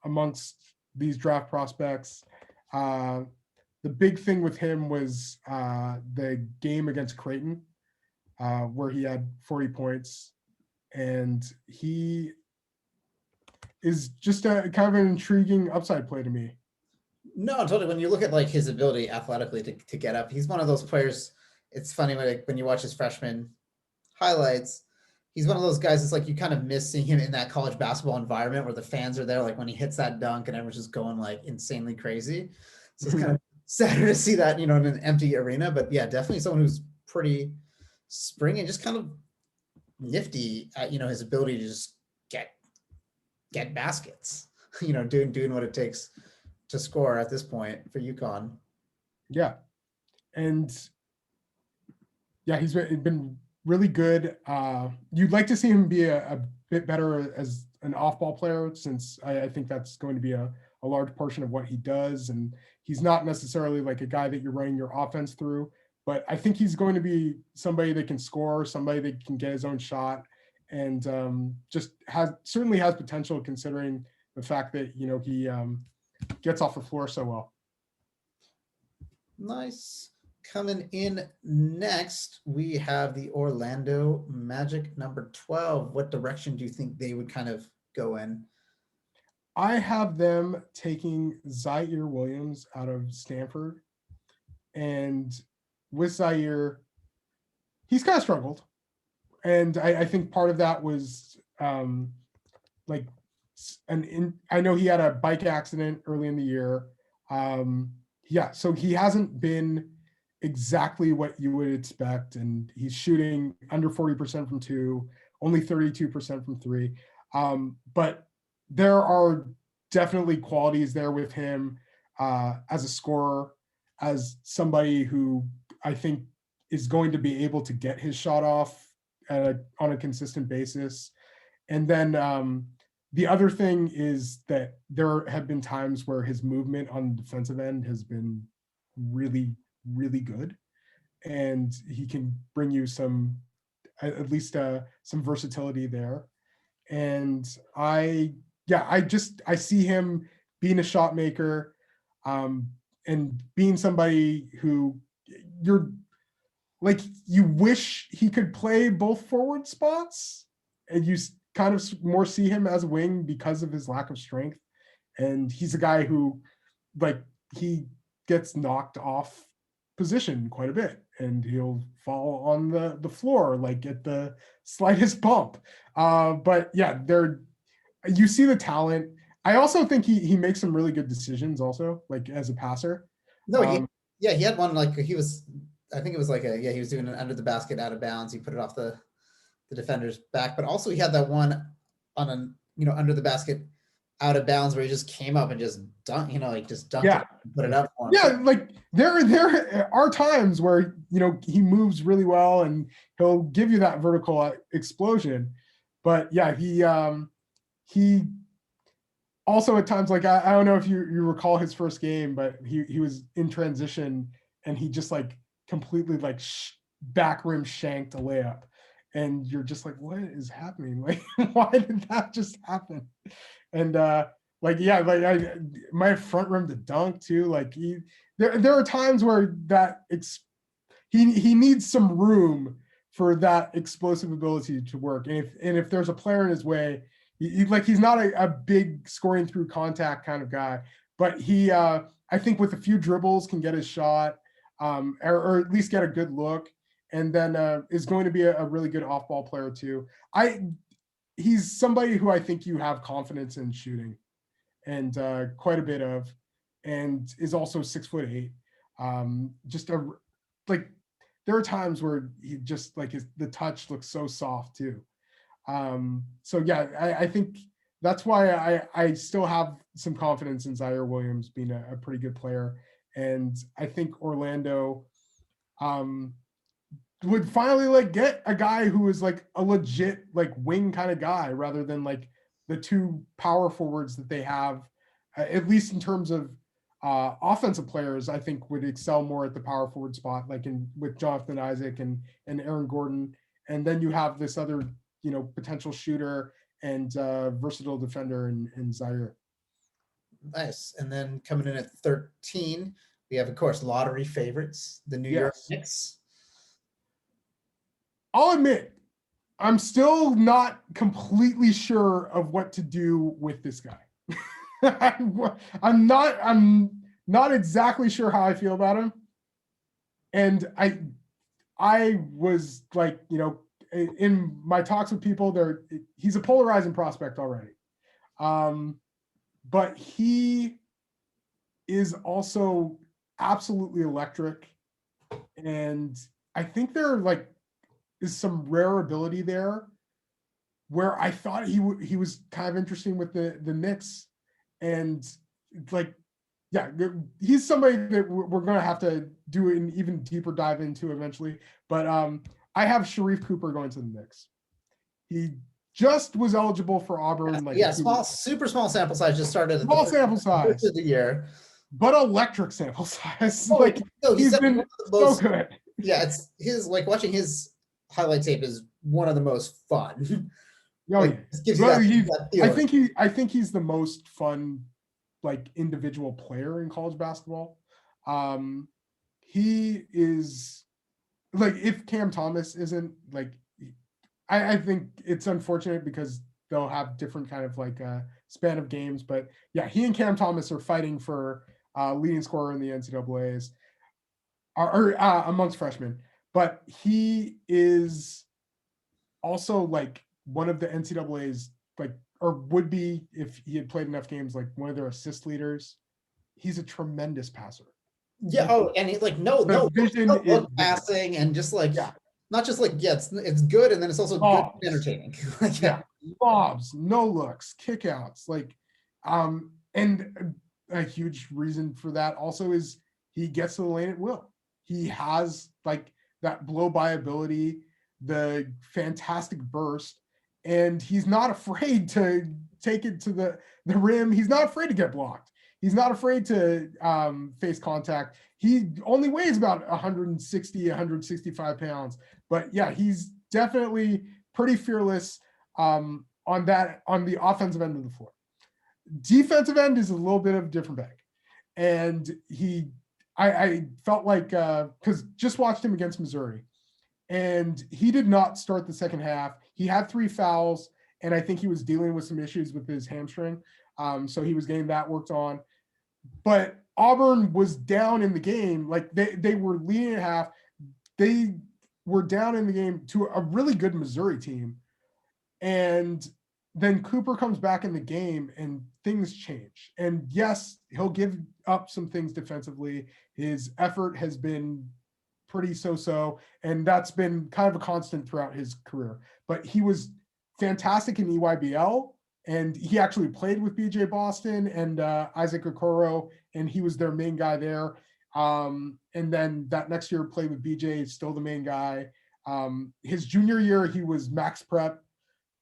S2: amongst these draft prospects. The big thing with him was the game against Creighton, where he had 40 points, and he is just a kind of an intriguing upside play to me.
S1: No, totally. When you look at like his ability athletically to get up, he's one of those players. It's funny when you watch his freshman highlights, he's one of those guys. It's like you kind of miss seeing him in that college basketball environment where the fans are there, like when he hits that dunk and everyone's just going like insanely crazy. So it's kind of sadder to see that, in an empty arena. But yeah, definitely someone who's pretty springy and just kind of nifty at, his ability to just get baskets, doing what it takes to score at this point for UConn.
S2: Yeah. And yeah, he's been really good. You'd like to see him be a bit better as an off-ball player, since I think that's going to be a large portion of what he does. And he's not necessarily like a guy that you're running your offense through, but I think he's going to be somebody that can score, somebody that can get his own shot, and just certainly has potential, considering the fact that, he gets off the floor so well.
S1: Nice. Coming in next, we have the Orlando Magic, number 12. What direction do you think they would kind of go in?
S2: I have them taking Ziaire Williams out of Stanford. And with Ziaire, he's kind of struggled. And I think part of that was I know he had a bike accident early in the year. So he hasn't been exactly what you would expect, and he's shooting under 40% from two, only 32% from three. But there are definitely qualities there with him as a scorer, as somebody who I think is going to be able to get his shot off on a consistent basis. And then the other thing is that there have been times where his movement on the defensive end has been really, really good, and he can bring you at least some versatility there. And I see him being a shot maker, and being somebody who you wish he could play both forward spots, and you kind of more see him as a wing because of his lack of strength. And he's a guy who, he gets knocked off position quite a bit, and he'll fall on the floor at the slightest bump. But yeah, you see the talent. I also think he makes some really good decisions also, as a passer.
S1: No, he had one I think it was he was doing it under the basket out of bounds. He put it off the defender's back, but also he had that one on under the basket out of bounds where he just came up and just dunked, just dunked it and put it up for him.
S2: Yeah, there are times where he moves really well and he'll give you that vertical explosion. But yeah, he also at times, I don't know if you recall his first game, but he was in transition and he just completely back rim shanked a layup, and you're just like, what is happening? Why did that just happen? And I my front rim to dunk too. There are times where he needs some room for that explosive ability to work. And if there's a player in his way, he's not a big scoring through contact kind of guy, but he I think with a few dribbles can get his shot, or at least get a good look, and then is going to be a really good off-ball player too. He's somebody who I think you have confidence in shooting, and quite a bit of, and is also 6'8". Just there are times where he just the touch looks so soft too. So yeah, I think that's why I still have some confidence in Ziaire Williams being a pretty good player. And I think Orlando would finally get a guy who is a legit wing kind of guy, rather than the two power forwards that they have, at least in terms of offensive players. I think would excel more at the power forward spot, with Jonathan Isaac and Aaron Gordon. And then you have this other, potential shooter and versatile defender in Ziaire.
S1: Nice. And then coming in at 13, we have, of course, lottery favorites, the New York Knicks.
S2: I'll admit, I'm still not completely sure of what to do with this guy. I'm not exactly sure how I feel about him. And I was in my talks with people, he's a polarizing prospect already. But he is also absolutely electric. And I think there is some rare ability there where I thought he was kind of interesting with the Knicks. And he's somebody that we're going to have to do an even deeper dive into eventually. But I have Sharife Cooper going to the Knicks. He just was eligible for Auburn.
S1: Super small sample size. Just started.
S2: Small sample size
S1: of the year,
S2: but electric sample size.
S1: He's
S2: been so good.
S1: Yeah, it's his watching his highlight tape is one of the most fun.
S2: I think he's the most fun individual player in college basketball. He is if Cam Thomas isn't I think it's unfortunate because they'll have different kind of span of games, but yeah, he and Cam Thomas are fighting for leading scorer in the NCAAs or amongst freshmen, but he is also one of the NCAA's or would be if he had played enough games, one of their assist leaders. He's a tremendous passer.
S1: Yeah. And he no passing and just not just it's good, and then it's also good and entertaining.
S2: Lobs, no looks, kickouts, and a huge reason for that also is he gets to the lane at will. He has that blow by ability, the fantastic burst, and he's not afraid to take it to the rim. He's not afraid to get blocked. He's not afraid to face contact. He only weighs about 160, 165 pounds. But yeah, he's definitely pretty fearless on the offensive end of the floor. Defensive end is a little bit of a different bag. And I felt because just watched him against Missouri, and he did not start the second half. He had 3 fouls, and I think he was dealing with some issues with his hamstring. So he was getting that worked on. But Auburn was down in the game. They were leading at half. They were down in the game to a really good Missouri team. And then Cooper comes back in the game and things change. And yes, he'll give up some things defensively. His effort has been pretty so-so, and that's been kind of a constant throughout his career. But he was fantastic in EYBL, and he actually played with BJ Boston and Isaac Okoro, and he was their main guy there. And then that next year played with BJ, still the main guy. His junior year, he was Max Prep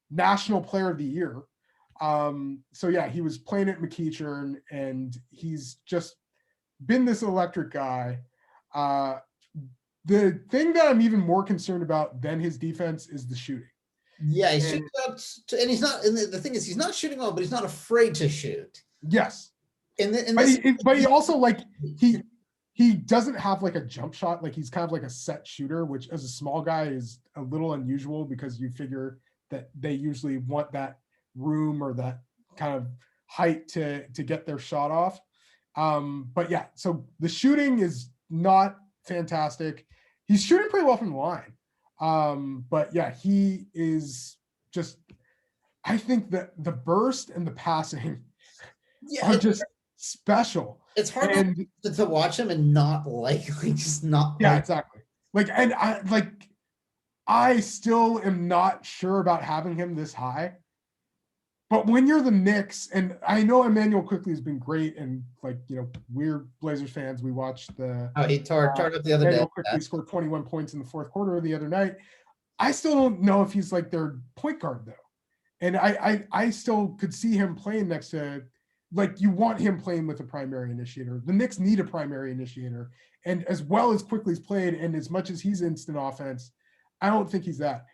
S2: National Player of the Year. So yeah, he was playing at McEachern, and he's just been this electric guy. The thing that I'm even more concerned about than his defense is the shooting.
S1: Yeah, he shoots out, and he's not. And the thing is, he's not shooting well, but he's not afraid to shoot.
S2: Yes,
S1: And
S2: but he also he doesn't have like a jump shot. Like he's kind of like a set shooter, which as a small guy is a little unusual because you figure that they usually want that room or that kind of height to get their shot off. But yeah, so the shooting is not fantastic. He's shooting pretty well from the line. But yeah, he is just, I think that the burst and the passing are just special.
S1: It's hard to watch him and not just not.
S2: Yeah, exactly. And I still am not sure about having him this high. But when you're the Knicks, and I know Emmanuel Quickley has been great, and we're Blazers fans. We watched the
S1: he tore up the other
S2: Emmanuel
S1: day.
S2: Quickley scored 21 points in the fourth quarter the other night. I still don't know if he's like their point guard though, and I still could see him playing next to, you want him playing with a primary initiator. The Knicks need a primary initiator, and as well as Quickley's played, and as much as he's instant offense, I don't think he's that.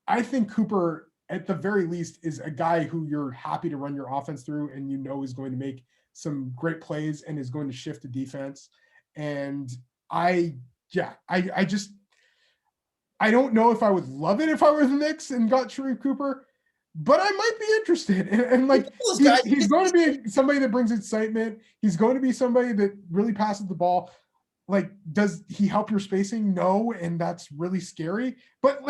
S2: I think Cooper, at the very least, is a guy who you're happy to run your offense through and is going to make some great plays and is going to shift the defense. And I don't know if I would love it if I were the Knicks and got Sharife Cooper, but I might be interested. And he's going to be somebody that brings excitement. He's going to be somebody that really passes the ball. Does he help your spacing? No. And that's really scary. But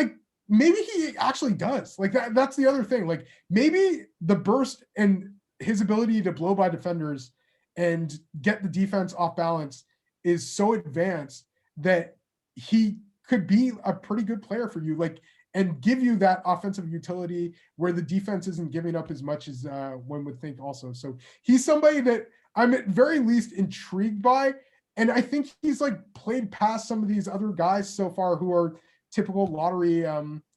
S2: maybe he actually does. That's the other thing. Maybe the burst and his ability to blow by defenders and get the defense off balance is so advanced that he could be a pretty good player for you, and give you that offensive utility where the defense isn't giving up as much as one would think also. So he's somebody that I'm at very least intrigued by. And I think he's played past some of these other guys so far who are typical lottery,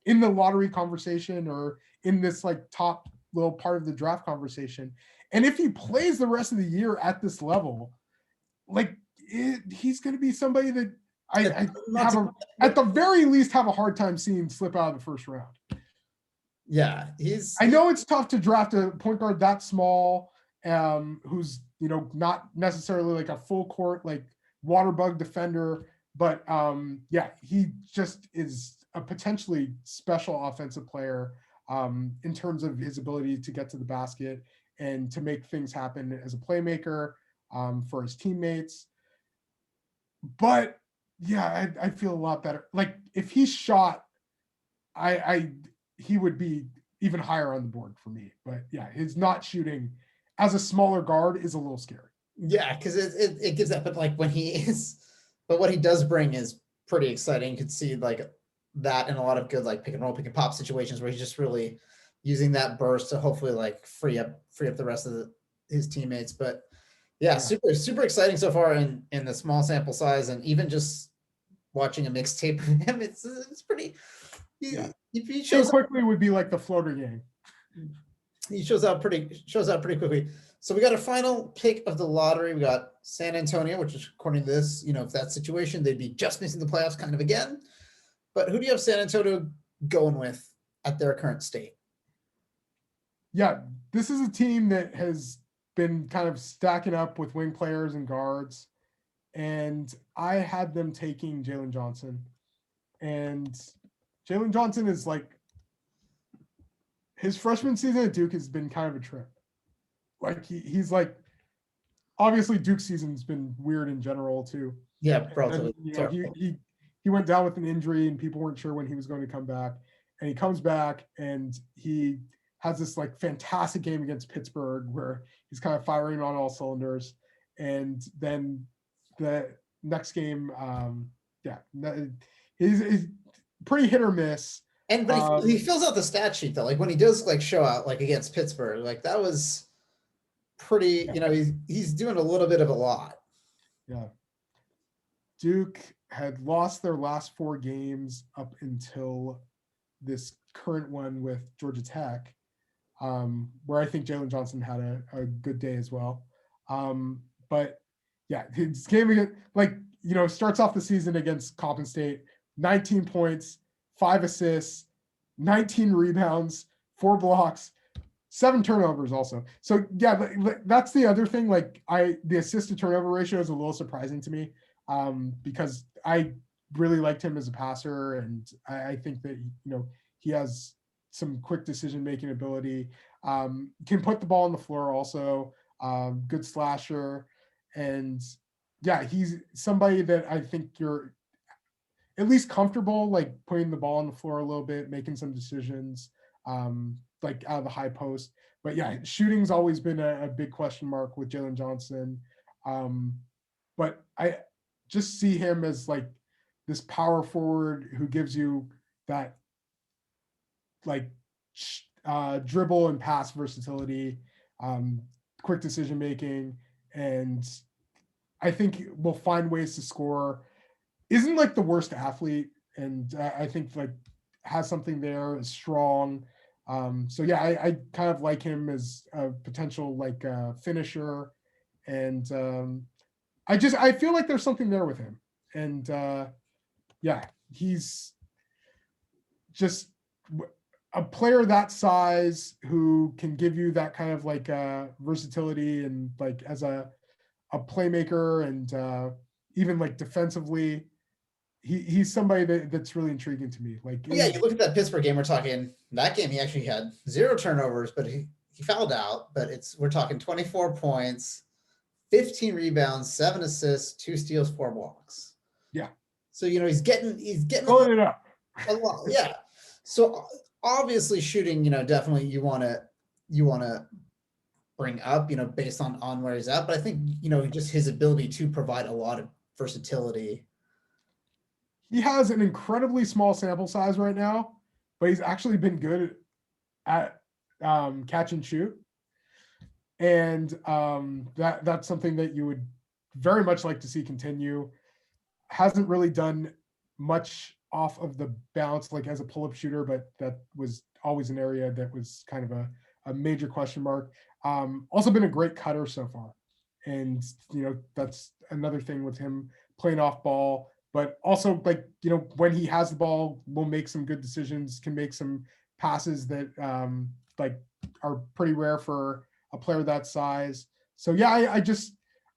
S2: in the lottery conversation or in this top little part of the draft conversation. And if he plays the rest of the year at this level, he's going to be somebody that I have at the very least have a hard time seeing slip out of the first round.
S1: Yeah,
S2: I know it's tough to draft a point guard that small, who's not necessarily a full court water bug defender, but he just is a potentially special offensive player in terms of his ability to get to the basket and to make things happen as a playmaker for his teammates. But yeah, I feel a lot better. If he shot, he would be even higher on the board for me. But yeah, his not shooting as a smaller guard is a little scary.
S1: Yeah, because it gives that, but what he does bring is pretty exciting. You could see that in a lot of good pick and roll, pick and pop situations where he's just really using that burst to hopefully free up the rest of his teammates. But yeah, super exciting so far in the small sample size, and even just watching a mixtape of him, it's pretty. He shows
S2: quickly would be the floater game.
S1: He shows out pretty quickly. So we got a final pick of the lottery. We got San Antonio, which is according to this, if that situation, they'd be just missing the playoffs kind of again. But who do you have San Antonio going with at their current state?
S2: Yeah, this is a team that has been kind of stacking up with wing players and guards. And I had them taking Jalen Johnson. And Jalen Johnson is his freshman season at Duke has been kind of a trip. He's obviously Duke's season's been weird in general too.
S1: Yeah, probably.
S2: He went down with an injury and people weren't sure when he was going to come back. And he comes back and he has this fantastic game against Pittsburgh where he's kind of firing on all cylinders. And then the next game, he's pret's pretty hit or miss.
S1: But he fills out the stat sheet though. When he does show out against Pittsburgh, that was pretty. He's doing a little bit of a lot.
S2: Yeah. Duke had lost their last 4 games up until this current one with Georgia Tech, where I think Jalen Johnson had a good day as well. But yeah, his game against, starts off the season against Coppin State, 19 points, 5 assists, 19 rebounds, 4 blocks, 7 turnovers also. So yeah, that's the other thing. The assist to turnover ratio is a little surprising to me. because I really liked him as a passer, and I think that he has some quick decision-making ability. Can put the ball on the floor also. Good slasher, and yeah, he's somebody that I think you're at least comfortable like putting the ball on the floor a little bit, making some decisions, like out of the high post. But yeah, shooting's always been a big question mark with Jalen Johnson. But I just see him as like this power forward who gives you that like dribble and pass versatility, quick decision making, and I think will find ways to score. Isn't like the worst athlete, and I think like has something there, is strong. So yeah, I kind of like him as a potential like finisher, and I feel like there's something there with him, and yeah, he's just a player that size who can give you that kind of like versatility and like as a playmaker, and even like defensively. He's somebody that's really intriguing to me. Like,
S1: yeah, you look at that Pittsburgh game. We're talking that game. He actually had 0 turnovers, but he fouled out. But we're talking 24 points, 15 rebounds, 7 assists, 2 steals, 4 blocks.
S2: Yeah.
S1: So he's getting
S2: pulling it up
S1: a lot. Yeah. So obviously shooting, definitely you want to bring up, based on where he's at. But I think just his ability to provide a lot of versatility.
S2: He has an incredibly small sample size right now, but he's actually been good at catch and shoot. And that's something that you would very much like to see continue. Hasn't really done much off of the bounce, like as a pull-up shooter, but that was always an area that was kind of a major question mark. Also been a great cutter so far. And, that's another thing with him playing off ball. But also, like, when he has the ball, will make some good decisions, can make some passes that like are pretty rare for a player that size. So yeah,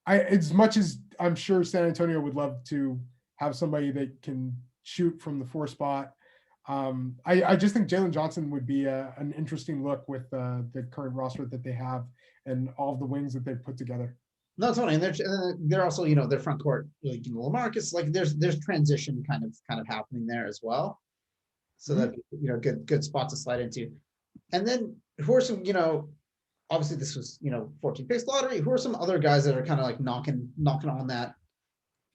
S2: I as much as I'm sure San Antonio would love to have somebody that can shoot from the 4 spot, I just think Jalen Johnson would be an interesting look with the current roster that they have and all of the wings that they've put together.
S1: No, it's funny, and they're also their front court, like LaMarcus, like there's transition kind of happening there as well, so that good spot to slide into. And then who are some obviously this was 14 picks lottery. Who are some other guys that are kind of like knocking on that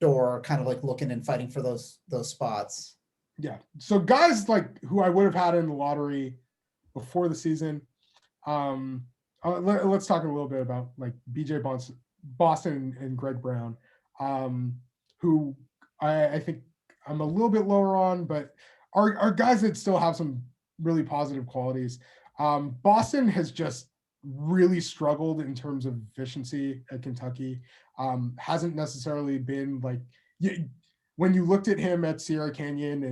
S1: door, kind of like looking and fighting for those spots?
S2: Yeah, so guys like who I would have had in the lottery before the season. Let's talk a little bit about like BJ Boston and Greg Brown, who I think I'm a little bit lower on, but are guys that still have some really positive qualities. Boston has just really struggled in terms of efficiency at Kentucky. Hasn't necessarily been like when you looked at him at Sierra Canyon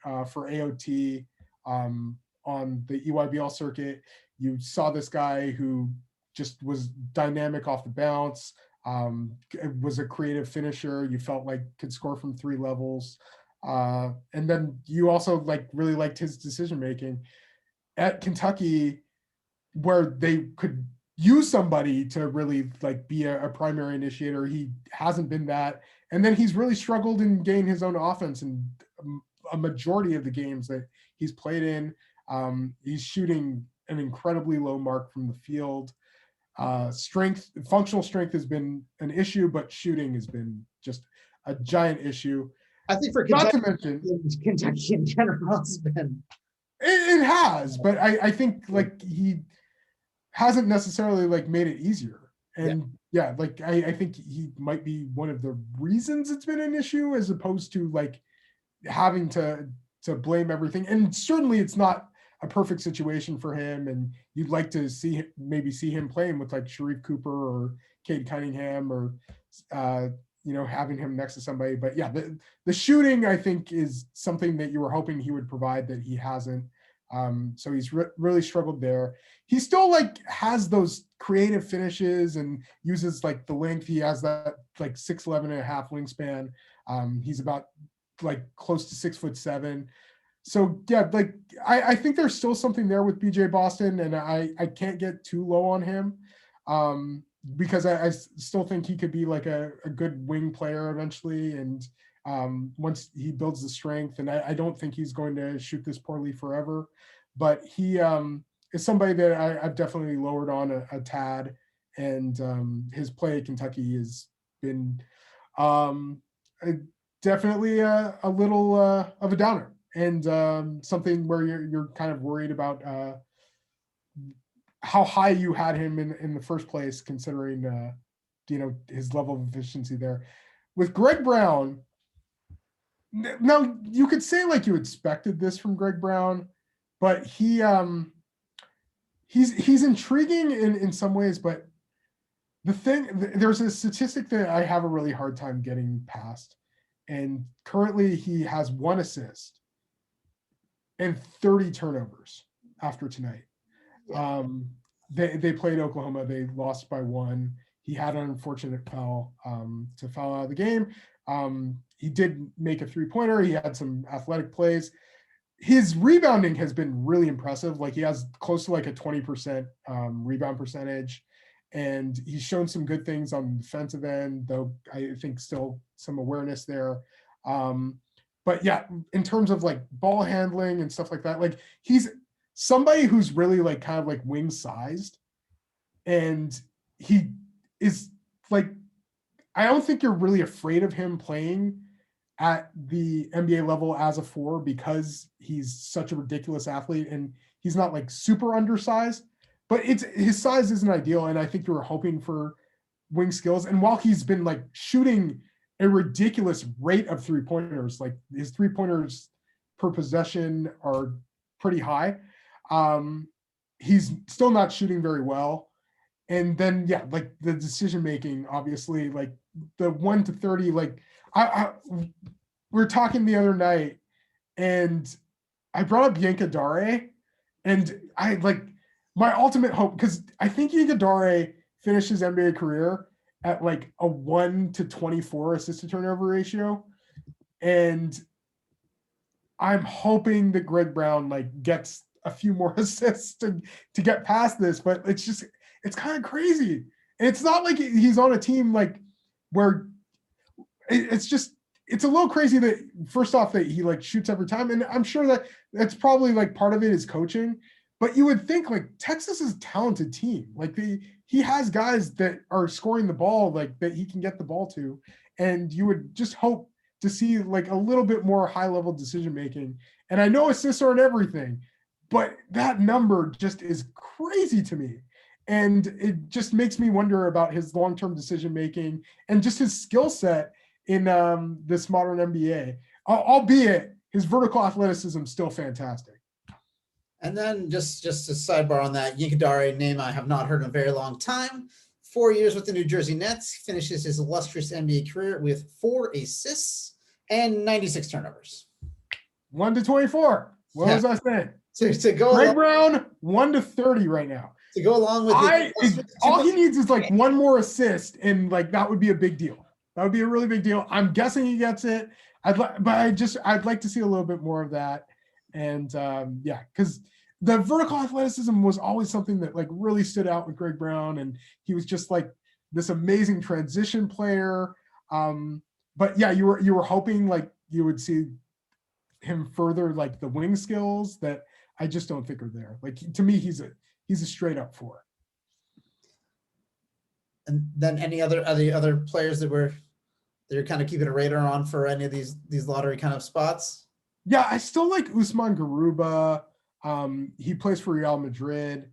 S2: and for AOT on the EYBL circuit, you saw this guy who just was dynamic off the bounce, was a creative finisher. You felt like could score from 3 levels. And then you also like really liked his decision making at Kentucky, where they could use somebody to really like be a primary initiator. He hasn't been that. And then he's really struggled in getting his own offense in a majority of the games that he's played in. He's shooting an incredibly low mark from the field. Functional strength has been an issue, but shooting has been just a giant issue.
S1: I think for Kentucky, not to mention Kentucky in general has been.
S2: It has, but I think like he hasn't necessarily like made it easier. And yeah, like I think he might be one of the reasons it's been an issue, as opposed to like having to blame everything. And certainly it's not a perfect situation for him, and you'd like to see him playing with like Sharife Cooper or Cade Cunningham, or having him next to somebody. But yeah, the shooting I think is something that you were hoping he would provide that he hasn't. So he's really struggled there. He still like has those creative finishes and uses like the length. He has that like 6'11" and a half wingspan. He's about like close to 6'7". So yeah, like I think there's still something there with BJ Boston, and I can't get too low on him because I still think he could be like a good wing player eventually. And once he builds the strength, and I don't think he's going to shoot this poorly forever, but he is somebody that I've definitely lowered on a tad. And his play at Kentucky has been definitely a little of a downer, and something where you're kind of worried about how high you had him in the first place, considering his level of efficiency there. With Greg Brown, now you could say like you expected this from Greg Brown, but he's intriguing in some ways. But there's a statistic that I have a really hard time getting past, and currently he has 1 assist and 30 turnovers after tonight.
S1: Yeah.
S2: They played Oklahoma. They lost by 1. He had an unfortunate foul to foul out of the game. He did make a 3-pointer. He had some athletic plays. His rebounding has been really impressive. Like he has close to like a 20% rebound percentage, and he's shown some good things on the defensive end, though I think still some awareness there. But yeah, in terms of like ball handling and stuff like that, like he's somebody who's really like kind of like wing sized, and he is like, I don't think you're really afraid of him playing at the NBA level as a 4 because he's such a ridiculous athlete, and he's not like super undersized, but his size isn't ideal. And I think you were hoping for wing skills. And while he's been like shooting a ridiculous rate of 3-pointers, like his 3-pointers per possession are pretty high, he's still not shooting very well. And then yeah, like the decision making, obviously, like the 1 to 30, like we were talking the other night, and I brought up Yanka Dare, and I like my ultimate hope, because I think Yanka Dare finished his NBA career at like a 1 to 24 assist to turnover ratio, and I'm hoping that Greg Brown like gets a few more assists to get past this. But it's kind of crazy. And it's not like he's on a team like where it's a little crazy that first off that he like shoots every time. And I'm sure that that's probably like part of it is coaching, but you would think like Texas is a talented team. Like he has guys that are scoring the ball, like that he can get the ball to. And you would just hope to see like a little bit more high level decision-making. And I know assists aren't everything, but that number just is crazy to me. And it just makes me wonder about his long-term decision-making and just his skill set in this modern NBA, albeit his vertical athleticism is still fantastic.
S1: And then just a sidebar on that, Yanka Dare, name I have not heard in a very long time. 4 years with the New Jersey Nets, finishes his illustrious NBA career with 4 assists and 96 turnovers.
S2: 1 to 24. What was I saying?
S1: To go
S2: Greg Brown, 1 to 30 right now.
S1: To go along with
S2: all he needs is like 1 more assist, and like that would be a big deal. That would be a really big deal. I'm guessing he gets it. I'd like to see a little bit more of that. And yeah, because the vertical athleticism was always something that like really stood out with Greg Brown, and he was just like this amazing transition player. But yeah, you were hoping like you would see him further like the wing skills that I just don't think are there. Like to me, he's a straight up 4.
S1: And then any other players that you're kind of keeping a radar on for any of these lottery kind of spots?
S2: Yeah, I still like Usman Garuba. He plays for Real Madrid.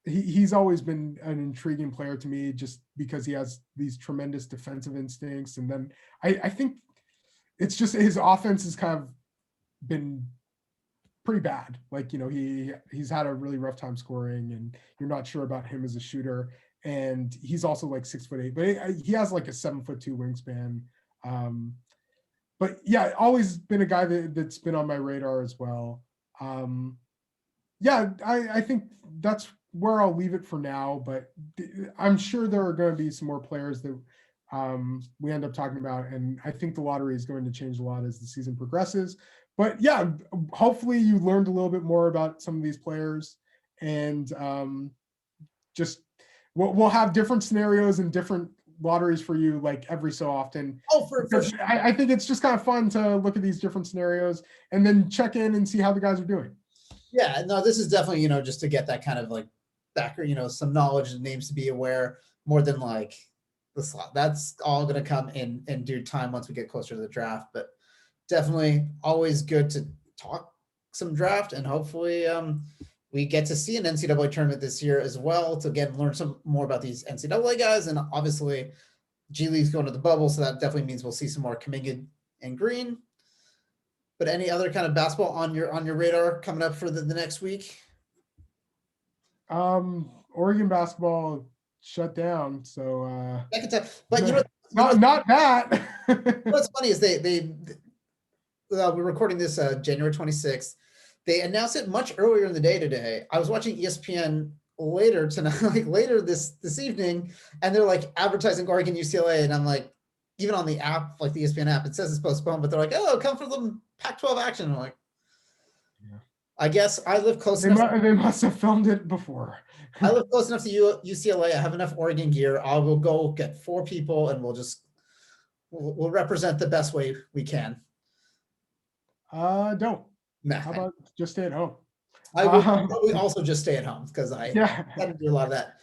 S2: He's always been an intriguing player to me just because he has these tremendous defensive instincts. And then I think it's just his offense has kind of been pretty bad. Like, he's had a really rough time scoring, and you're not sure about him as a shooter. And he's also like 6'8", but he has like a 7'2" wingspan. But yeah, always been a guy that's been on my radar as well. Yeah, I think that's where I'll leave it for now, but I'm sure there are going to be some more players that we end up talking about. And I think the lottery is going to change a lot as the season progresses. But yeah, hopefully you learned a little bit more about some of these players, and just we'll have different scenarios and different lotteries for you like every so often.
S1: Oh, for sure.
S2: I think it's just kind of fun to look at these different scenarios and then check in and see how the guys are doing.
S1: Yeah, no, this is definitely, just to get that kind of like backer, some knowledge and names to be aware more than like the slot. That's all going to come in due time once we get closer to the draft. But definitely always good to talk some draft, and hopefully we get to see an NCAA tournament this year as well to again learn some more about these NCAA guys. And obviously G League's going to the bubble, so that definitely means we'll see some more Kuminga and Green. But any other kind of basketball on your radar coming up for the next week?
S2: Oregon basketball shut down, so
S1: but
S2: not that.
S1: What's funny is we're recording this January 26th. They announced it much earlier in the day today. I was watching ESPN later tonight, like later this evening, and they're like advertising Oregon UCLA, and I'm like, even on the app, like the ESPN app, it says it's postponed, but they're like, oh, come for the Pac-12 action. I'm like, yeah. I guess I live close enough.
S2: They must have filmed it before.
S1: I live close enough to UCLA. I have enough Oregon gear. I will go get 4 people, and we'll represent the best way we can.
S2: Don't.
S1: Nah.
S2: How about just stay at home?
S1: I will probably also just stay at home because I had to do a lot of that.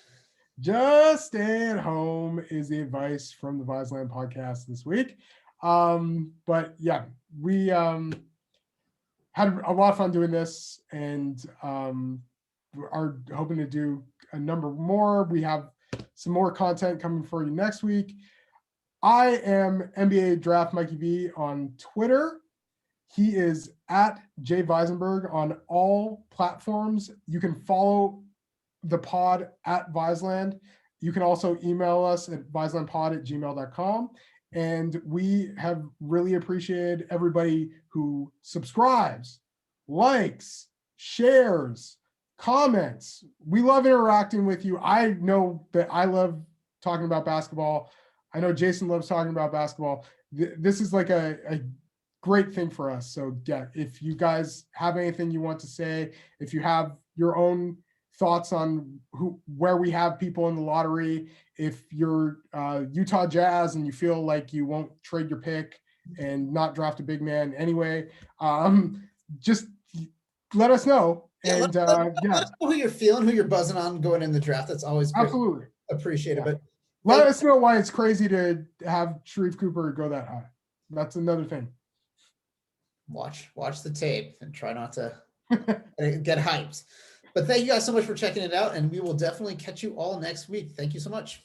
S2: Just stay at home is the advice from the Viseland podcast this week. But yeah, we had a lot of fun doing this, and are hoping to do a number more. We have some more content coming for you next week. I am NBA Draft Mikey B on Twitter. He is at J Visenberg on all platforms. You can follow the pod at Viseland. You can also email us at viselandpod@gmail.com. And we have really appreciated everybody who subscribes, likes, shares, comments. We love interacting with you. I know that I love talking about basketball. I know Jason loves talking about basketball. This is like a great thing for us. So yeah, if you guys have anything you want to say, if you have your own thoughts on where we have people in the lottery, if you're Utah Jazz and you feel like you won't trade your pick and not draft a big man anyway, just let us know. And
S1: let us know who you're feeling, who you're buzzing on going in the draft. That's always
S2: absolutely
S1: appreciated.
S2: Yeah.
S1: But
S2: let us know why it's crazy to have Sharife Cooper go that high. That's another thing.
S1: Watch the tape and try not to get hyped. But thank you guys so much for checking it out, and we will definitely catch you all next week. Thank you so much.